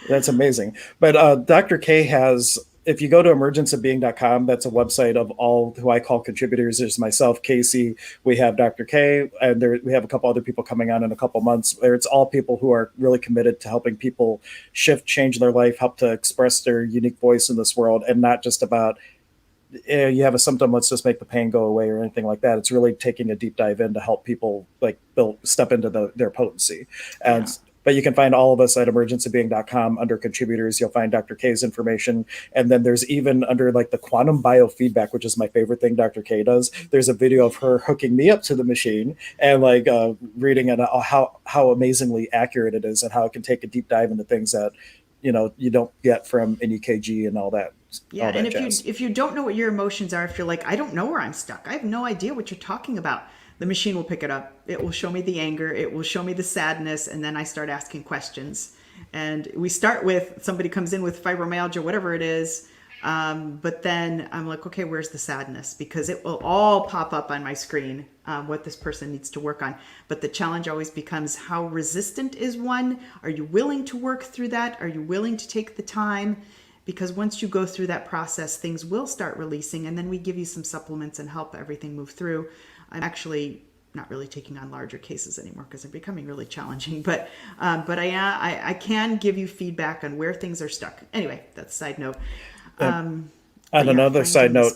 That's amazing. But Dr. K has, if you go to emergenceofbeing.com, that's a website of all who I call contributors. There's myself, Casey, we have Dr. K, and we have a couple other people coming on in a couple months. It's all people who are really committed to helping people shift, change their life, help to express their unique voice in this world, and not just about, you have a symptom, let's just make the pain go away or anything like that. It's really taking a deep dive in to help people step into their potency. And But you can find all of us at emergenceofbeing.com under contributors. You'll find Dr. K's information. And then there's even under the quantum biofeedback, which is my favorite thing Dr. K does. There's a video of her hooking me up to the machine and reading and how amazingly accurate it is and how it can take a deep dive into things that, you don't get from an EKG and all that. Yeah. And if you don't know what your emotions are, if you're like, I don't know where I'm stuck, I have no idea what you're talking about, the machine will pick it up. It will show me the anger. It will show me the sadness. And then I start asking questions. And we start with somebody comes in with fibromyalgia, whatever it is. But then I'm like, okay, where's the sadness? Because it will all pop up on my screen, what this person needs to work on. But the challenge always becomes, how resistant is one? Are you willing to work through that? Are you willing to take the time? Because once you go through that process, things will start releasing. And then we give you some supplements and help everything move through. I'm actually not really taking on larger cases anymore because they're becoming really challenging. But I can give you feedback on where things are stuck. Anyway, that's a side note. On another side note,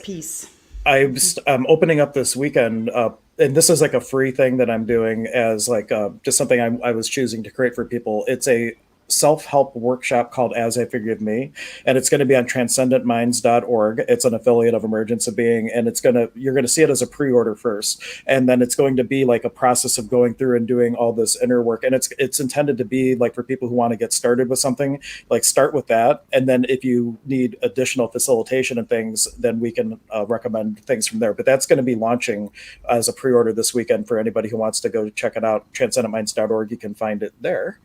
I'm opening up this weekend, and this is a free thing that I'm doing as just something I was choosing to create for people. It's self-help workshop called As I Forgive Me, and it's going to be on transcendentminds.org. It's an affiliate of Emergence of Being, and you're going to see it as a pre-order first, and then it's going to be like a process of going through and doing all this inner work, and it's intended to be like for people who want to get started with something, like start with that, and then if you need additional facilitation and things, then we can recommend things from there. But that's going to be launching as a pre-order this weekend for anybody who wants to go check it out. Transcendentminds.org, you can find it there.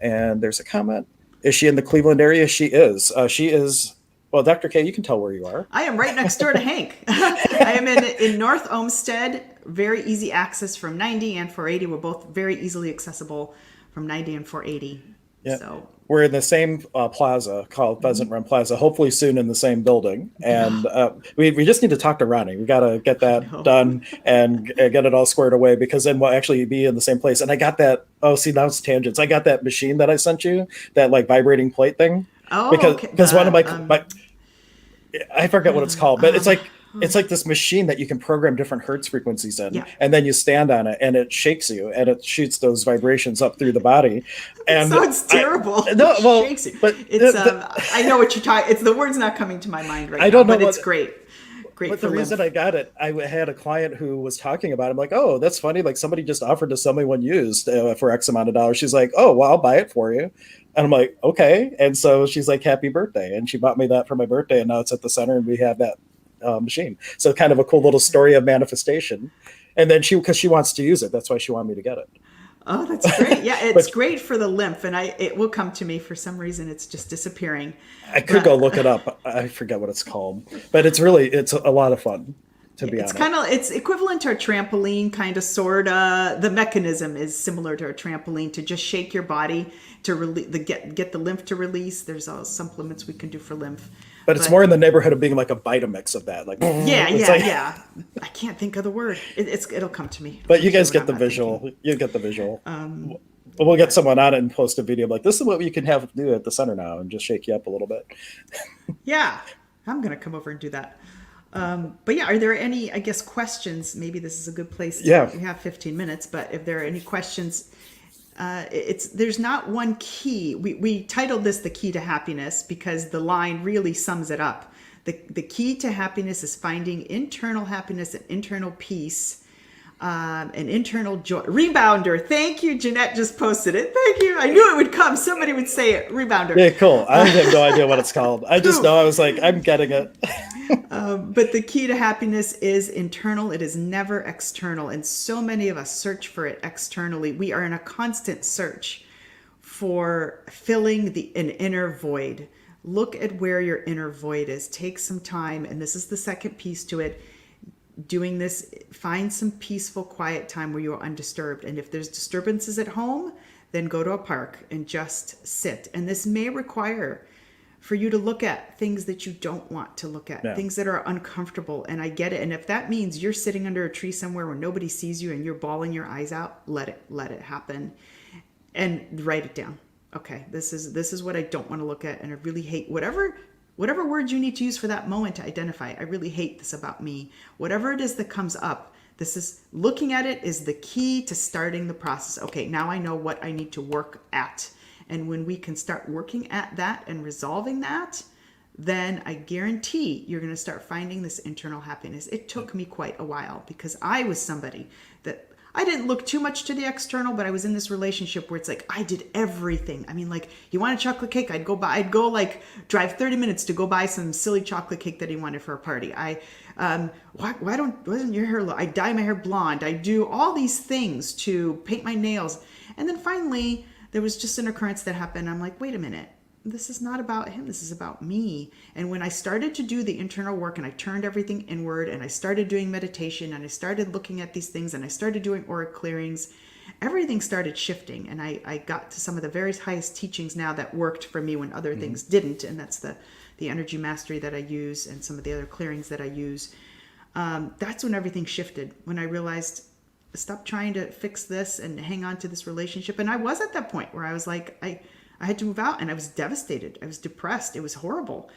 And there's a comment. Is she in the Cleveland area? She is. Well, Dr. K, you can tell where you are. I am right next door to Hank. I am in North Olmsted. Very easy access from 90 and 480. We're both very easily accessible from 90 and 480. Yeah. So we're in the same plaza called Pheasant Run Plaza, hopefully soon in the same building. And we just need to talk to Ronnie. We got to get that done and get it all squared away, because then we'll actually be in the same place. And I got that. Oh, see, now it's tangents. I got that machine that I sent you, that like vibrating plate thing. Oh, because one of my I forget what it's called, but it's like this machine that you can program different hertz frequencies in, and then you stand on it and it shakes you and it shoots those vibrations up through the body. And sounds terrible. Shakes you. But it's I know what you're talking. It's the word's not coming to my mind right now. I don't know, but it's great. Great. But for the reason I got it, I had a client who was talking about it. I'm like, oh, that's funny. Like somebody just offered to sell me one used for X amount of dollars. She's like, oh, well, I'll buy it for you. And I'm like, okay. And so she's like, happy birthday. And she bought me that for my birthday. And now it's at the center and we have that machine. So kind of a cool little story of manifestation. And then because she wants to use it, that's why she wanted me to get it. Oh, that's great. Yeah, it's great for the lymph, and it will come to me. For some reason, it's just disappearing. I could go look it up. I forget what it's called, but it's a lot of fun, to be honest. It's equivalent to a trampoline, kind of, sort of. The mechanism is similar to a trampoline, to just shake your body to get the lymph to release. There's supplements we can do for lymph. But it's more in the neighborhood of being like a Vitamix of that. Like yeah. I can't think of the word. It'll come to me. But you guys get the visual. Thinking. You get the visual. We'll get someone on it and post a video like, this is what you can have do at the center now, and just shake you up a little bit. Yeah, I'm gonna come over and do that. But yeah, are there any, I guess, questions? Maybe this is a good place. We have 15 minutes, but if there are any questions. There's not one key. We titled this The Key to Happiness because the line really sums it up. The key to happiness is finding internal happiness and internal peace, and internal joy. Rebounder. Thank you. Jeanette just posted it. Thank you. I knew it would come. Somebody would say it. Rebounder. Yeah, cool. I have no idea what it's called. I just know I was like, I'm getting it. But the key to happiness is internal. It is never external. And so many of us search for it externally. We are in a constant search for filling an inner void. Look at where your inner void is. Take some time. And this is the second piece to it. Doing this, find some peaceful, quiet time where you are undisturbed. And if there's disturbances at home, then go to a park and just sit. And this may require for you to look at things that you don't want to look at, things that are uncomfortable. And I get it. And if that means you're sitting under a tree somewhere where nobody sees you and you're bawling your eyes out, let it happen and write it down. Okay, this is what I don't want to look at. And I really hate whatever words you need to use for that moment to identify. I really hate this about me. Whatever it is that comes up, looking at it is the key to starting the process. Okay, now I know what I need to work at. And when we can start working at that and resolving that, then I guarantee you're going to start finding this internal happiness. It took me quite a while because I was somebody that I didn't look too much to the external, but I was in this relationship where it's like I did everything. I mean, like, you want a chocolate cake? I'd go like drive 30 minutes to go buy some silly chocolate cake that he wanted for a party. Wasn't your hair low? I dye my hair blonde. I do all these things to paint my nails. And then finally, there was just an occurrence that happened. I'm like, wait a minute. This is not about him. This is about me. And when I started to do the internal work and I turned everything inward and I started doing meditation and I started looking at these things and I started doing aura clearings, everything started shifting. And I got to some of the very highest teachings now that worked for me when other things didn't. And that's the energy mastery that I use and some of the other clearings that I use. That's when everything shifted. When I realized, stop trying to fix this and hang on to this relationship. And I was at that point where I was like, I had to move out and I was devastated. I was depressed. It was horrible.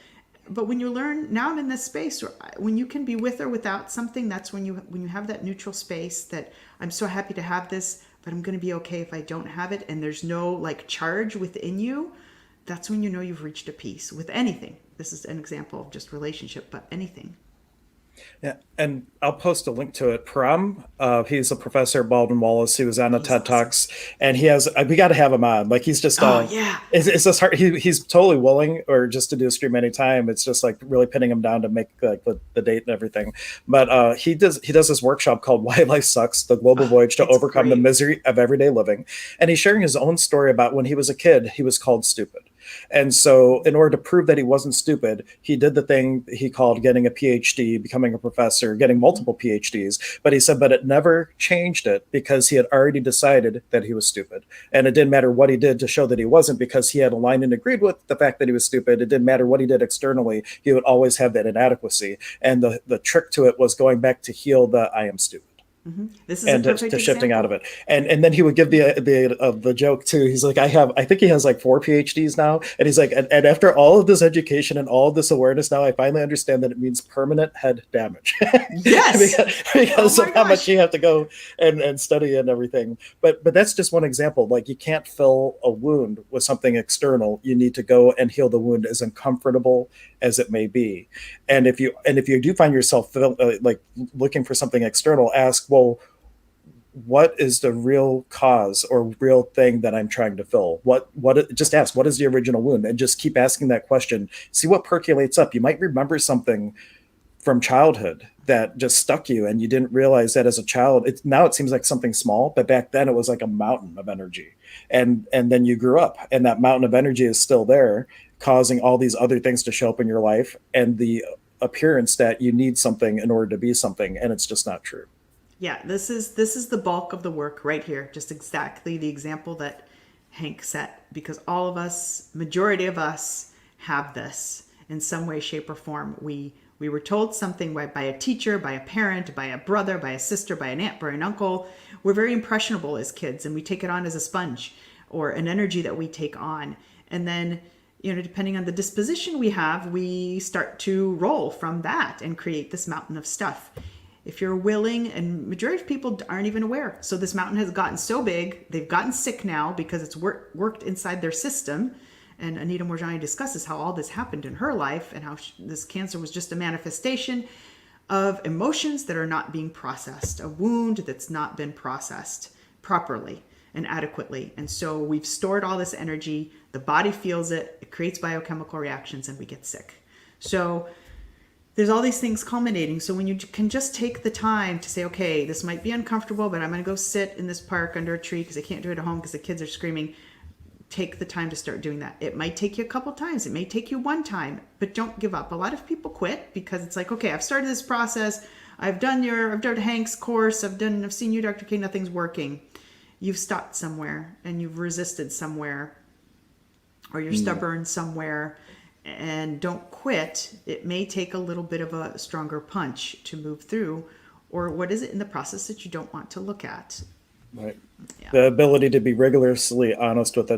But when you learn, now I'm in this space where when you can be with or without something, that's when you have that neutral space that I'm so happy to have this, but I'm going to be okay if I don't have it, and there's no like charge within you, that's when you know you've reached a peace with anything. This is an example of just relationship, but anything. Yeah, and I'll post a link to it. Param, he's a professor at Baldwin Wallace. He was on the He's TED awesome. Talks, and he has. We got to have him on. Like he's just. Oh yeah. It's just hard. He's totally willing, or just to do a stream anytime. It's just like really pinning him down to make like the date and everything. But he does this workshop called "Why Life Sucks: The Global Voyage to It's Overcome the great. Misery of Everyday Living," and he's sharing his own story about when he was a kid. He was called stupid. And so, in order to prove that he wasn't stupid, he did the thing he called getting a PhD, becoming a professor, getting multiple PhDs. But he said, but it never changed it because he had already decided that he was stupid. And it didn't matter what he did to show that he wasn't, because he had aligned and agreed with the fact that he was stupid. It didn't matter what he did externally. He would always have that inadequacy. And the trick to it was going back to heal the I am stupid. This is And a perfect to shifting out of example. it, and then he would give the joke too. He's like, I think he has like 4 PhDs now, and he's like, and after all of this education and all of this awareness, now I finally understand that it means permanent head damage. Yes. because Oh of my how much gosh. you have to go and study and everything. But that's just one example. Like you can't fill a wound with something external. You need to go and heal the wound, as uncomfortable as it may be. And if you do find yourself like looking for something external, ask, well, what is the real cause or real thing that I'm trying to fill? Just ask, what is the original wound? And just keep asking that question. See what percolates up. You might remember something from childhood that just stuck you, and you didn't realize that as a child. Now it seems like something small, but back then it was like a mountain of energy. And then you grew up, and that mountain of energy is still there, causing all these other things to show up in your life, and the appearance that you need something in order to be something, and it's just not true. Yeah, this is the bulk of the work right here. Just exactly the example that Hank set, because all of us, majority of us, have this in some way, shape, or form. We were told something by a teacher, by a parent, by a brother, by a sister, by an aunt, by an uncle. We're very impressionable as kids, and we take it on as a sponge, or an energy that we take on. And then, depending on the disposition we have, we start to roll from that and create this mountain of stuff. If you're willing, and majority of people aren't even aware. So this mountain has gotten so big, they've gotten sick now because it's worked inside their system. And Anita Morjani discusses how all this happened in her life, and how this cancer was just a manifestation of emotions that are not being processed, a wound that's not been processed properly and adequately. And so we've stored all this energy, the body feels it, it creates biochemical reactions, and we get sick. So there's all these things culminating. So when you can just take the time to say, okay, this might be uncomfortable, but I'm going to go sit in this park under a tree because I can't do it at home because the kids are screaming. Take the time to start doing that. It might take you a couple times. It may take you one time, but don't give up. A lot of people quit because it's like, okay, I've started this process. I've done Hank's course. I've seen you, Dr. K, nothing's working. You've stopped somewhere, and you've resisted somewhere, or you're stubborn somewhere. And don't quit. It may take a little bit of a stronger punch to move through, or what is it in the process that you don't want to look at? Right. Yeah. The ability to be rigorously honest with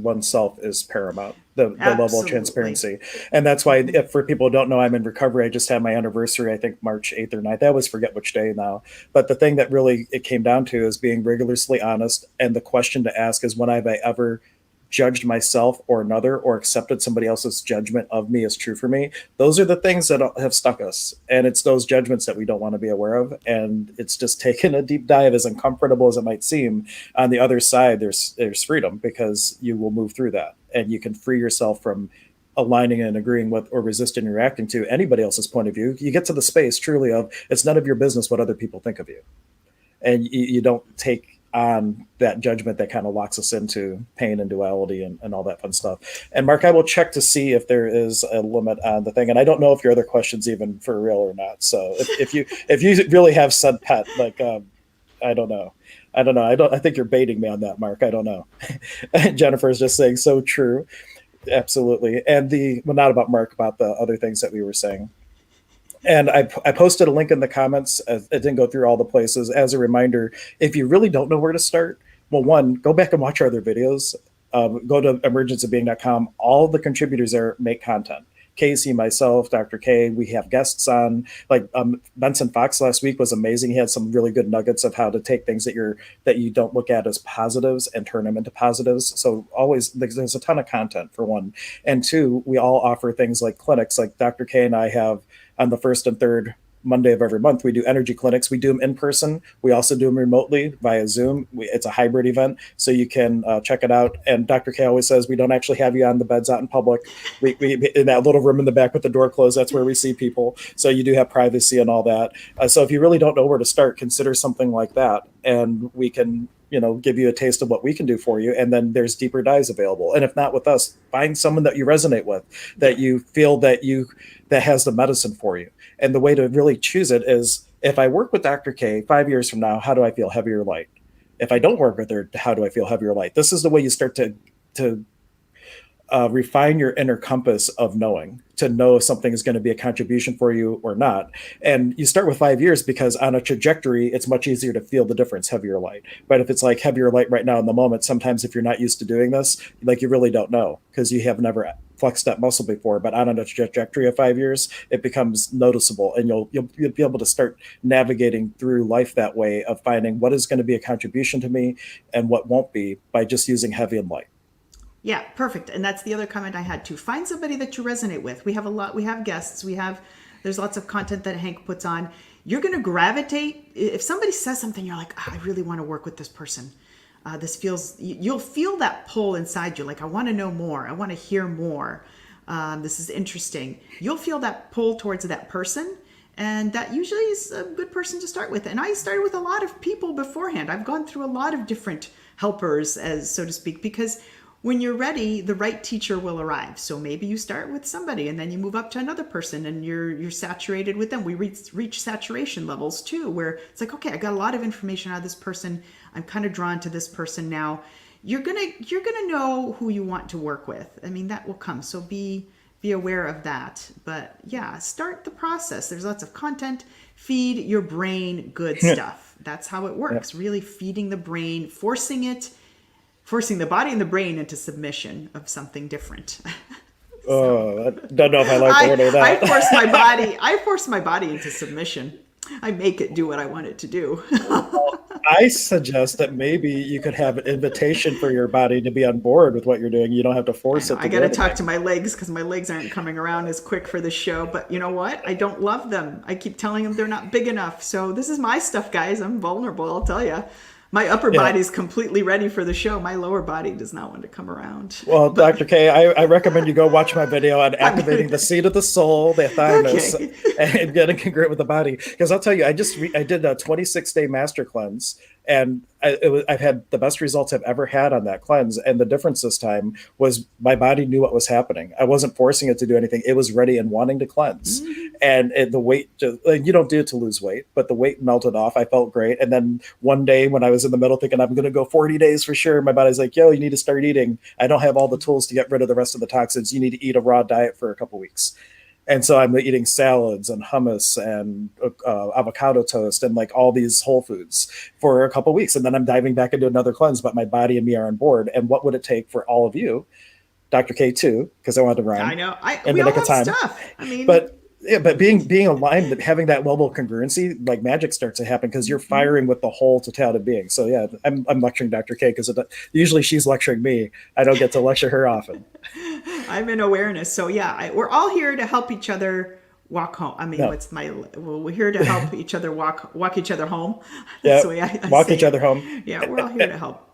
oneself is paramount. The level of Absolutely. transparency, and that's why, if for people who don't know, I'm in recovery. I just had my anniversary, I think March 8th or 9th. I always forget which day now. But the thing that really it came down to is being rigorously honest. And the question to ask is, when have I ever judged myself or another, or accepted somebody else's judgment of me as true for me? Those are the things that have stuck us. And it's those judgments that we don't want to be aware of. And it's just taking a deep dive, as uncomfortable as it might seem. On the other side, there's freedom, because you will move through that, and you can free yourself from aligning and agreeing with or resisting and reacting to anybody else's point of view. You get to the space truly of, it's none of your business what other people think of you. And you don't take on that judgment that kind of locks us into pain and duality and all that fun stuff. And Mark, I will check to see if there is a limit on the thing. And I don't know if your other question's even for real or not. So if you really have said pet, like, I don't know. I think you're baiting me on that, Mark. I don't know. Jennifer is just saying, so true. Absolutely. And not about Mark, about the other things that we were saying. And I posted a link in the comments. It didn't go through all the places. As a reminder, if you really don't know where to start, well, one, go back and watch our other videos. Go to emergenceofbeing.com. All the contributors there make content. Casey, myself, Dr. K, we have guests on, like Benson Fox last week was amazing. He had some really good nuggets of how to take things that you don't look at as positives and turn them into positives. So always there's a ton of content, for one. And two, we all offer things like clinics. Like Dr. K and I have on the first and third Monday of every month, we do energy clinics. We do them in person. We also do them remotely via Zoom. It's a hybrid event, so you can check it out. And Dr. K always says we don't actually have you on the beds out in public. We in that little room in the back with the door closed, that's where we see people. So you do have privacy and all that. So if you really don't know where to start, consider something like that, and we can give you a taste of what we can do for you. And then there's deeper dives available. And if not with us, find someone that you resonate with, that you feel that has the medicine for you. And the way to really choose it is, if I work with Dr. K 5 years from now, how do I feel, heavy or light? If I don't work with her, how do I feel, heavy or light? This is the way you start to refine your inner compass of knowing, to know if something is going to be a contribution for you or not. And you start with 5 years because on a trajectory, it's much easier to feel the difference, heavy or light. But if it's like heavy or light right now in the moment, sometimes if you're not used to doing this, like you really don't know because you have never flexed that muscle before. But on a trajectory of 5 years, it becomes noticeable, and you'll be able to start navigating through life that way of finding what is going to be a contribution to me and what won't be, by just using heavy and light. Yeah, perfect. And that's the other comment I had too. Find somebody that you resonate with. We have guests, there's lots of content that Hank puts on. You're going to gravitate. If somebody says something, you're like, I really want to work with this person. You'll feel that pull inside you. Like, I want to know more. I want to hear more. This is interesting. You'll feel that pull towards that person. And that usually is a good person to start with. And I started with a lot of people beforehand. I've gone through a lot of different helpers, as so to speak, because when you're ready, the right teacher will arrive. So maybe you start with somebody and then you move up to another person and you're saturated with them. We reach saturation levels too, where it's like, okay, I got a lot of information out of this person. I'm kind of drawn to this person now. You're gonna know who you want to work with. I mean, that will come. So be aware of that. But yeah, start the process. There's lots of content. Feed your brain good stuff. That's how it works. Really feeding the brain, forcing the body and the brain into submission of something different. I don't know if I like the word of that. I force my body into submission. I make it do what I want it to do. I suggest that maybe you could have an invitation for your body to be on board with what you're doing. You don't have to force it. I got to talk to my legs because my legs aren't coming around as quick for the show. But you know what? I don't love them. I keep telling them they're not big enough. So this is my stuff, guys. I'm vulnerable, I'll tell you. My upper body is completely ready for the show. My lower body does not want to come around. Well, Dr. K, I recommend you go watch my video on activating the seat of the soul, the thymus, and getting congruent with the body. Because I'll tell you, I did a 26-day master cleanse, and I've had the best results I've ever had on that cleanse. And the difference this time was my body knew what was happening. I wasn't forcing it to do anything. It was ready and wanting to cleanse. Mm-hmm. And the weight, you don't do it to lose weight, but the weight melted off. I felt great. And then one day when I was in the middle thinking I'm going to go 40 days for sure, my body's like, yo, you need to start eating. I don't have all the tools to get rid of the rest of the toxins. You need to eat a raw diet for a couple weeks. And so I'm eating salads and hummus and avocado toast and like all these whole foods for a couple of weeks. And then I'm diving back into another cleanse, but my body and me are on board. And what would it take for all of you, Dr. K too, because I wanted to rhyme. I know. We all have stuff. I mean, but being aligned, having that level of congruency, like magic starts to happen because you're firing with the whole totality of being. So yeah, I'm lecturing Dr. K because usually she's lecturing me. I don't get to lecture her often. I'm in awareness. So yeah, we're all here to help each other walk home. I mean, we're here to help each other walk each other home. Yeah, walk each other home. Yeah, we're all here to help.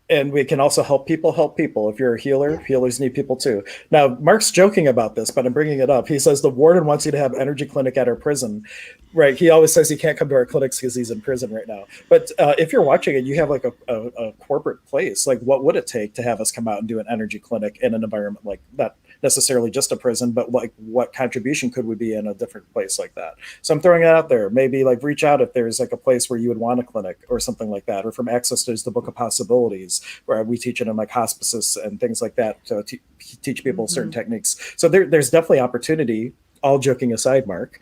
And we can also help people. If you're a healer, healers need people too. Now, Mark's joking about this, but I'm bringing it up. He says the warden wants you to have energy clinic at our prison, right? He always says he can't come to our clinics because he's in prison right now. But if you're watching it, you have like a corporate place. Like, what would it take to have us come out and do an energy clinic in an environment like that? Necessarily just a prison, but like what contribution could we be in a different place like that? So I'm throwing it out there. Maybe like reach out if there's like a place where you would want a clinic or something like that. Or from Access, there's the Book of Possibilities where we teach it in like hospices and things like that to teach people certain techniques. So there's definitely opportunity. all joking aside, Mark,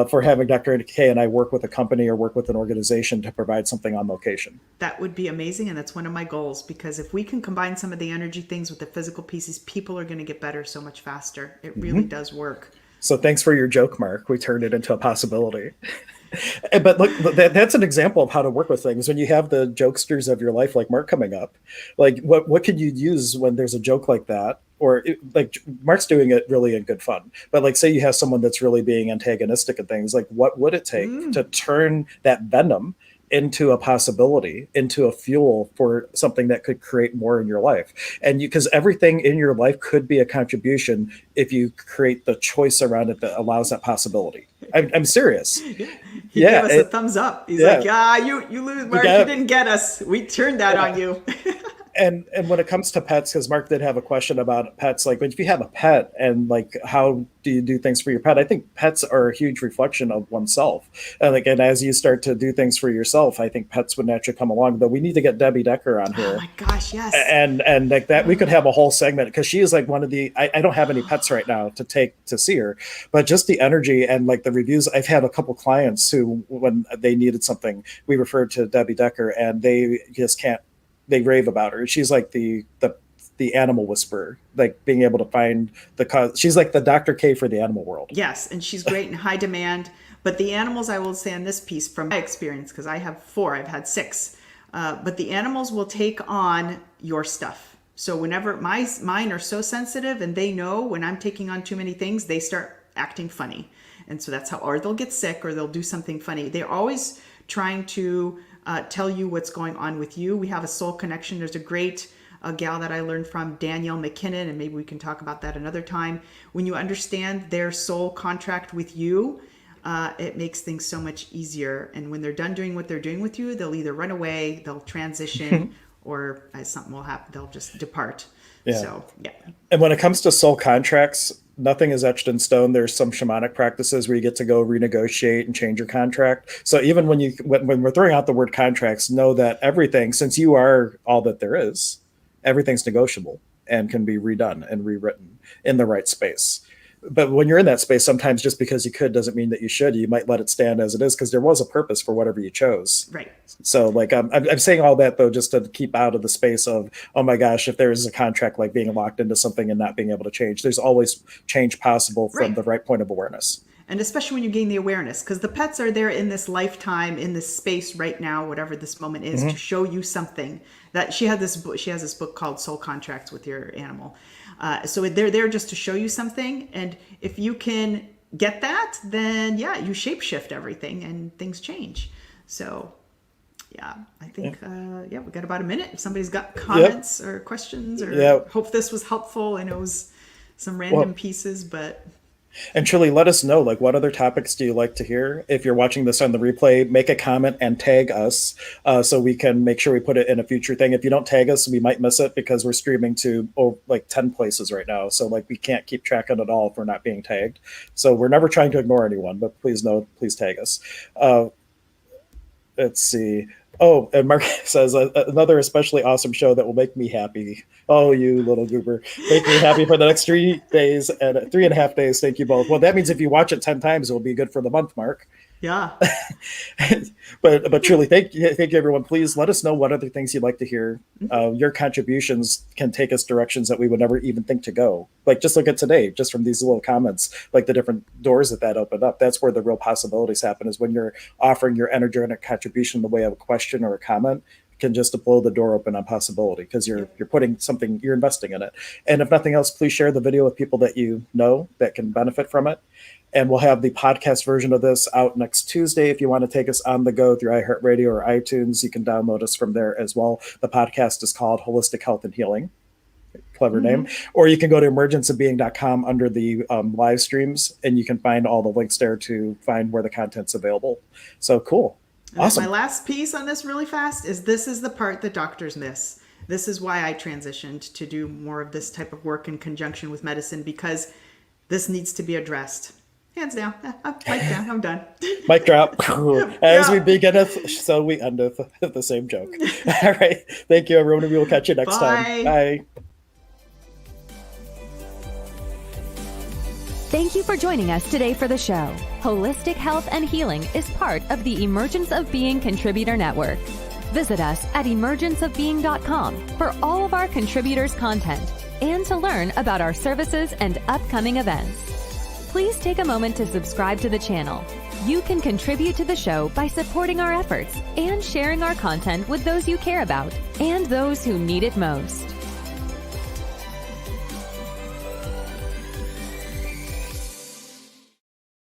for having Dr. K and I work with a company or work with an organization to provide something on location. That would be amazing, and that's one of my goals, because if we can combine some of the energy things with the physical pieces, people are going to get better so much faster. It really does work. So thanks for your joke, Mark. We turned it into a possibility. But look, that's an example of how to work with things. When you have the jokesters of your life, like Mark coming up, like what can you use when there's a joke like that? Or like Mark's doing it really in good fun. But like, say you have someone that's really being antagonistic and things, like what would it take to turn that venom into a possibility, into a fuel for something that could create more in your life? And because everything in your life could be a contribution if you create the choice around it that allows that possibility. I'm serious. He gave us a thumbs up. He's like, you lose, Mark. You didn't get us. We turned that on you. And when it comes to pets, because Mark did have a question about pets, like if you have a pet and like how do you do things for your pet? I think pets are a huge reflection of oneself. And as you start to do things for yourself, I think pets would naturally come along. But we need to get Debbie Decker on here. Oh my gosh, yes. And like that, we could have a whole segment, because she is like one of the, I don't have any pets right now to take to see her, but just the energy and like the reviews. I've had a couple clients who, when they needed something, we referred to Debbie Decker, and they just can't, they rave about her. She's like the animal whisperer, like being able to find the cause. She's like the Dr. K for the animal world. Yes, and she's great in high demand. But the animals, I will say on this piece from my experience, because I have 4, I've had 6, but the animals will take on your stuff. So whenever mine are so sensitive, and they know when I'm taking on too many things, they start acting funny. And so that's how, or they'll get sick, or they'll do something funny. They're always trying to tell you what's going on with you. We have a soul connection. There's a great gal that I learned from, Danielle McKinnon, and maybe we can talk about that another time. When you understand their soul contract with you, it makes things so much easier. And when they're done doing what they're doing with you, they'll either run away, they'll transition, or something will happen, they'll just depart. Yeah. So, yeah. And when it comes to soul contracts, nothing is etched in stone. There's some shamanic practices where you get to go renegotiate and change your contract. So even when we're throwing out the word contracts, know that everything, since you are all that there is, everything's negotiable and can be redone and rewritten in the right space. But when you're in that space, sometimes just because you could doesn't mean that you should. You might let it stand as it is, because there was a purpose for whatever you chose. Right. So like I'm saying all that though just to keep out of the space of, oh my gosh, if there is a contract like being locked into something and not being able to change, there's always change possible from the right point of awareness. And especially when you gain the awareness, because the pets are there in this lifetime, in this space right now, whatever this moment is, to show you something. That she has this book called Soul Contracts with Your Animal. So they're there just to show you something. And if you can get that, then you shapeshift everything and things change. So I think, we got about a minute. If somebody's got comments or questions, or hope this was helpful. I know it was some random pieces, but... And truly let us know, like, what other topics do you like to hear? If you're watching this on the replay, make a comment and tag us so we can make sure we put it in a future thing. If you don't tag us, we might miss it, because we're streaming to 10 places right now. So like we can't keep track of it all if we're not being tagged. So we're never trying to ignore anyone, but please tag us. Let's see. Oh, and Mark says, another especially awesome show that will make me happy. Oh, you little goober. Make me happy for the next 3 days and 3.5 days. Thank you both. Well, that means if you watch it 10 times, it will be good for the month, Mark. Yeah. but truly, thank you, everyone. Please let us know what other things you'd like to hear. Your contributions can take us directions that we would never even think to go. Like, just look at today, just from these little comments, like the different doors that opened up. That's where the real possibilities happen, is when you're offering your energetic contribution in the way of a question or a comment, can just blow the door open on possibility, because you're putting something, you're investing in it. And if nothing else, please share the video with people that you know that can benefit from it. And we'll have the podcast version of this out next Tuesday. If you want to take us on the go through iHeartRadio or iTunes, you can download us from there as well. The podcast is called Holistic Health and Healing. Clever name. Or you can go to emergenceofbeing.com under the live streams, and you can find all the links there to find where the content's available. So cool. Awesome. My last piece on this really fast is, this is the part that doctors miss. This is why I transitioned to do more of this type of work in conjunction with medicine, because this needs to be addressed. Hands down. Mic down. I'm done. Mic drop. As we beginneth, so we endeth. The same joke. All right. Thank you, everyone. We will catch you next time. Bye. Thank you for joining us today for the show. Holistic Health and Healing is part of the Emergence of Being Contributor Network. Visit us at emergenceofbeing.com for all of our contributors' content and to learn about our services and upcoming events. Please take a moment to subscribe to the channel. You can contribute to the show by supporting our efforts and sharing our content with those you care about and those who need it most.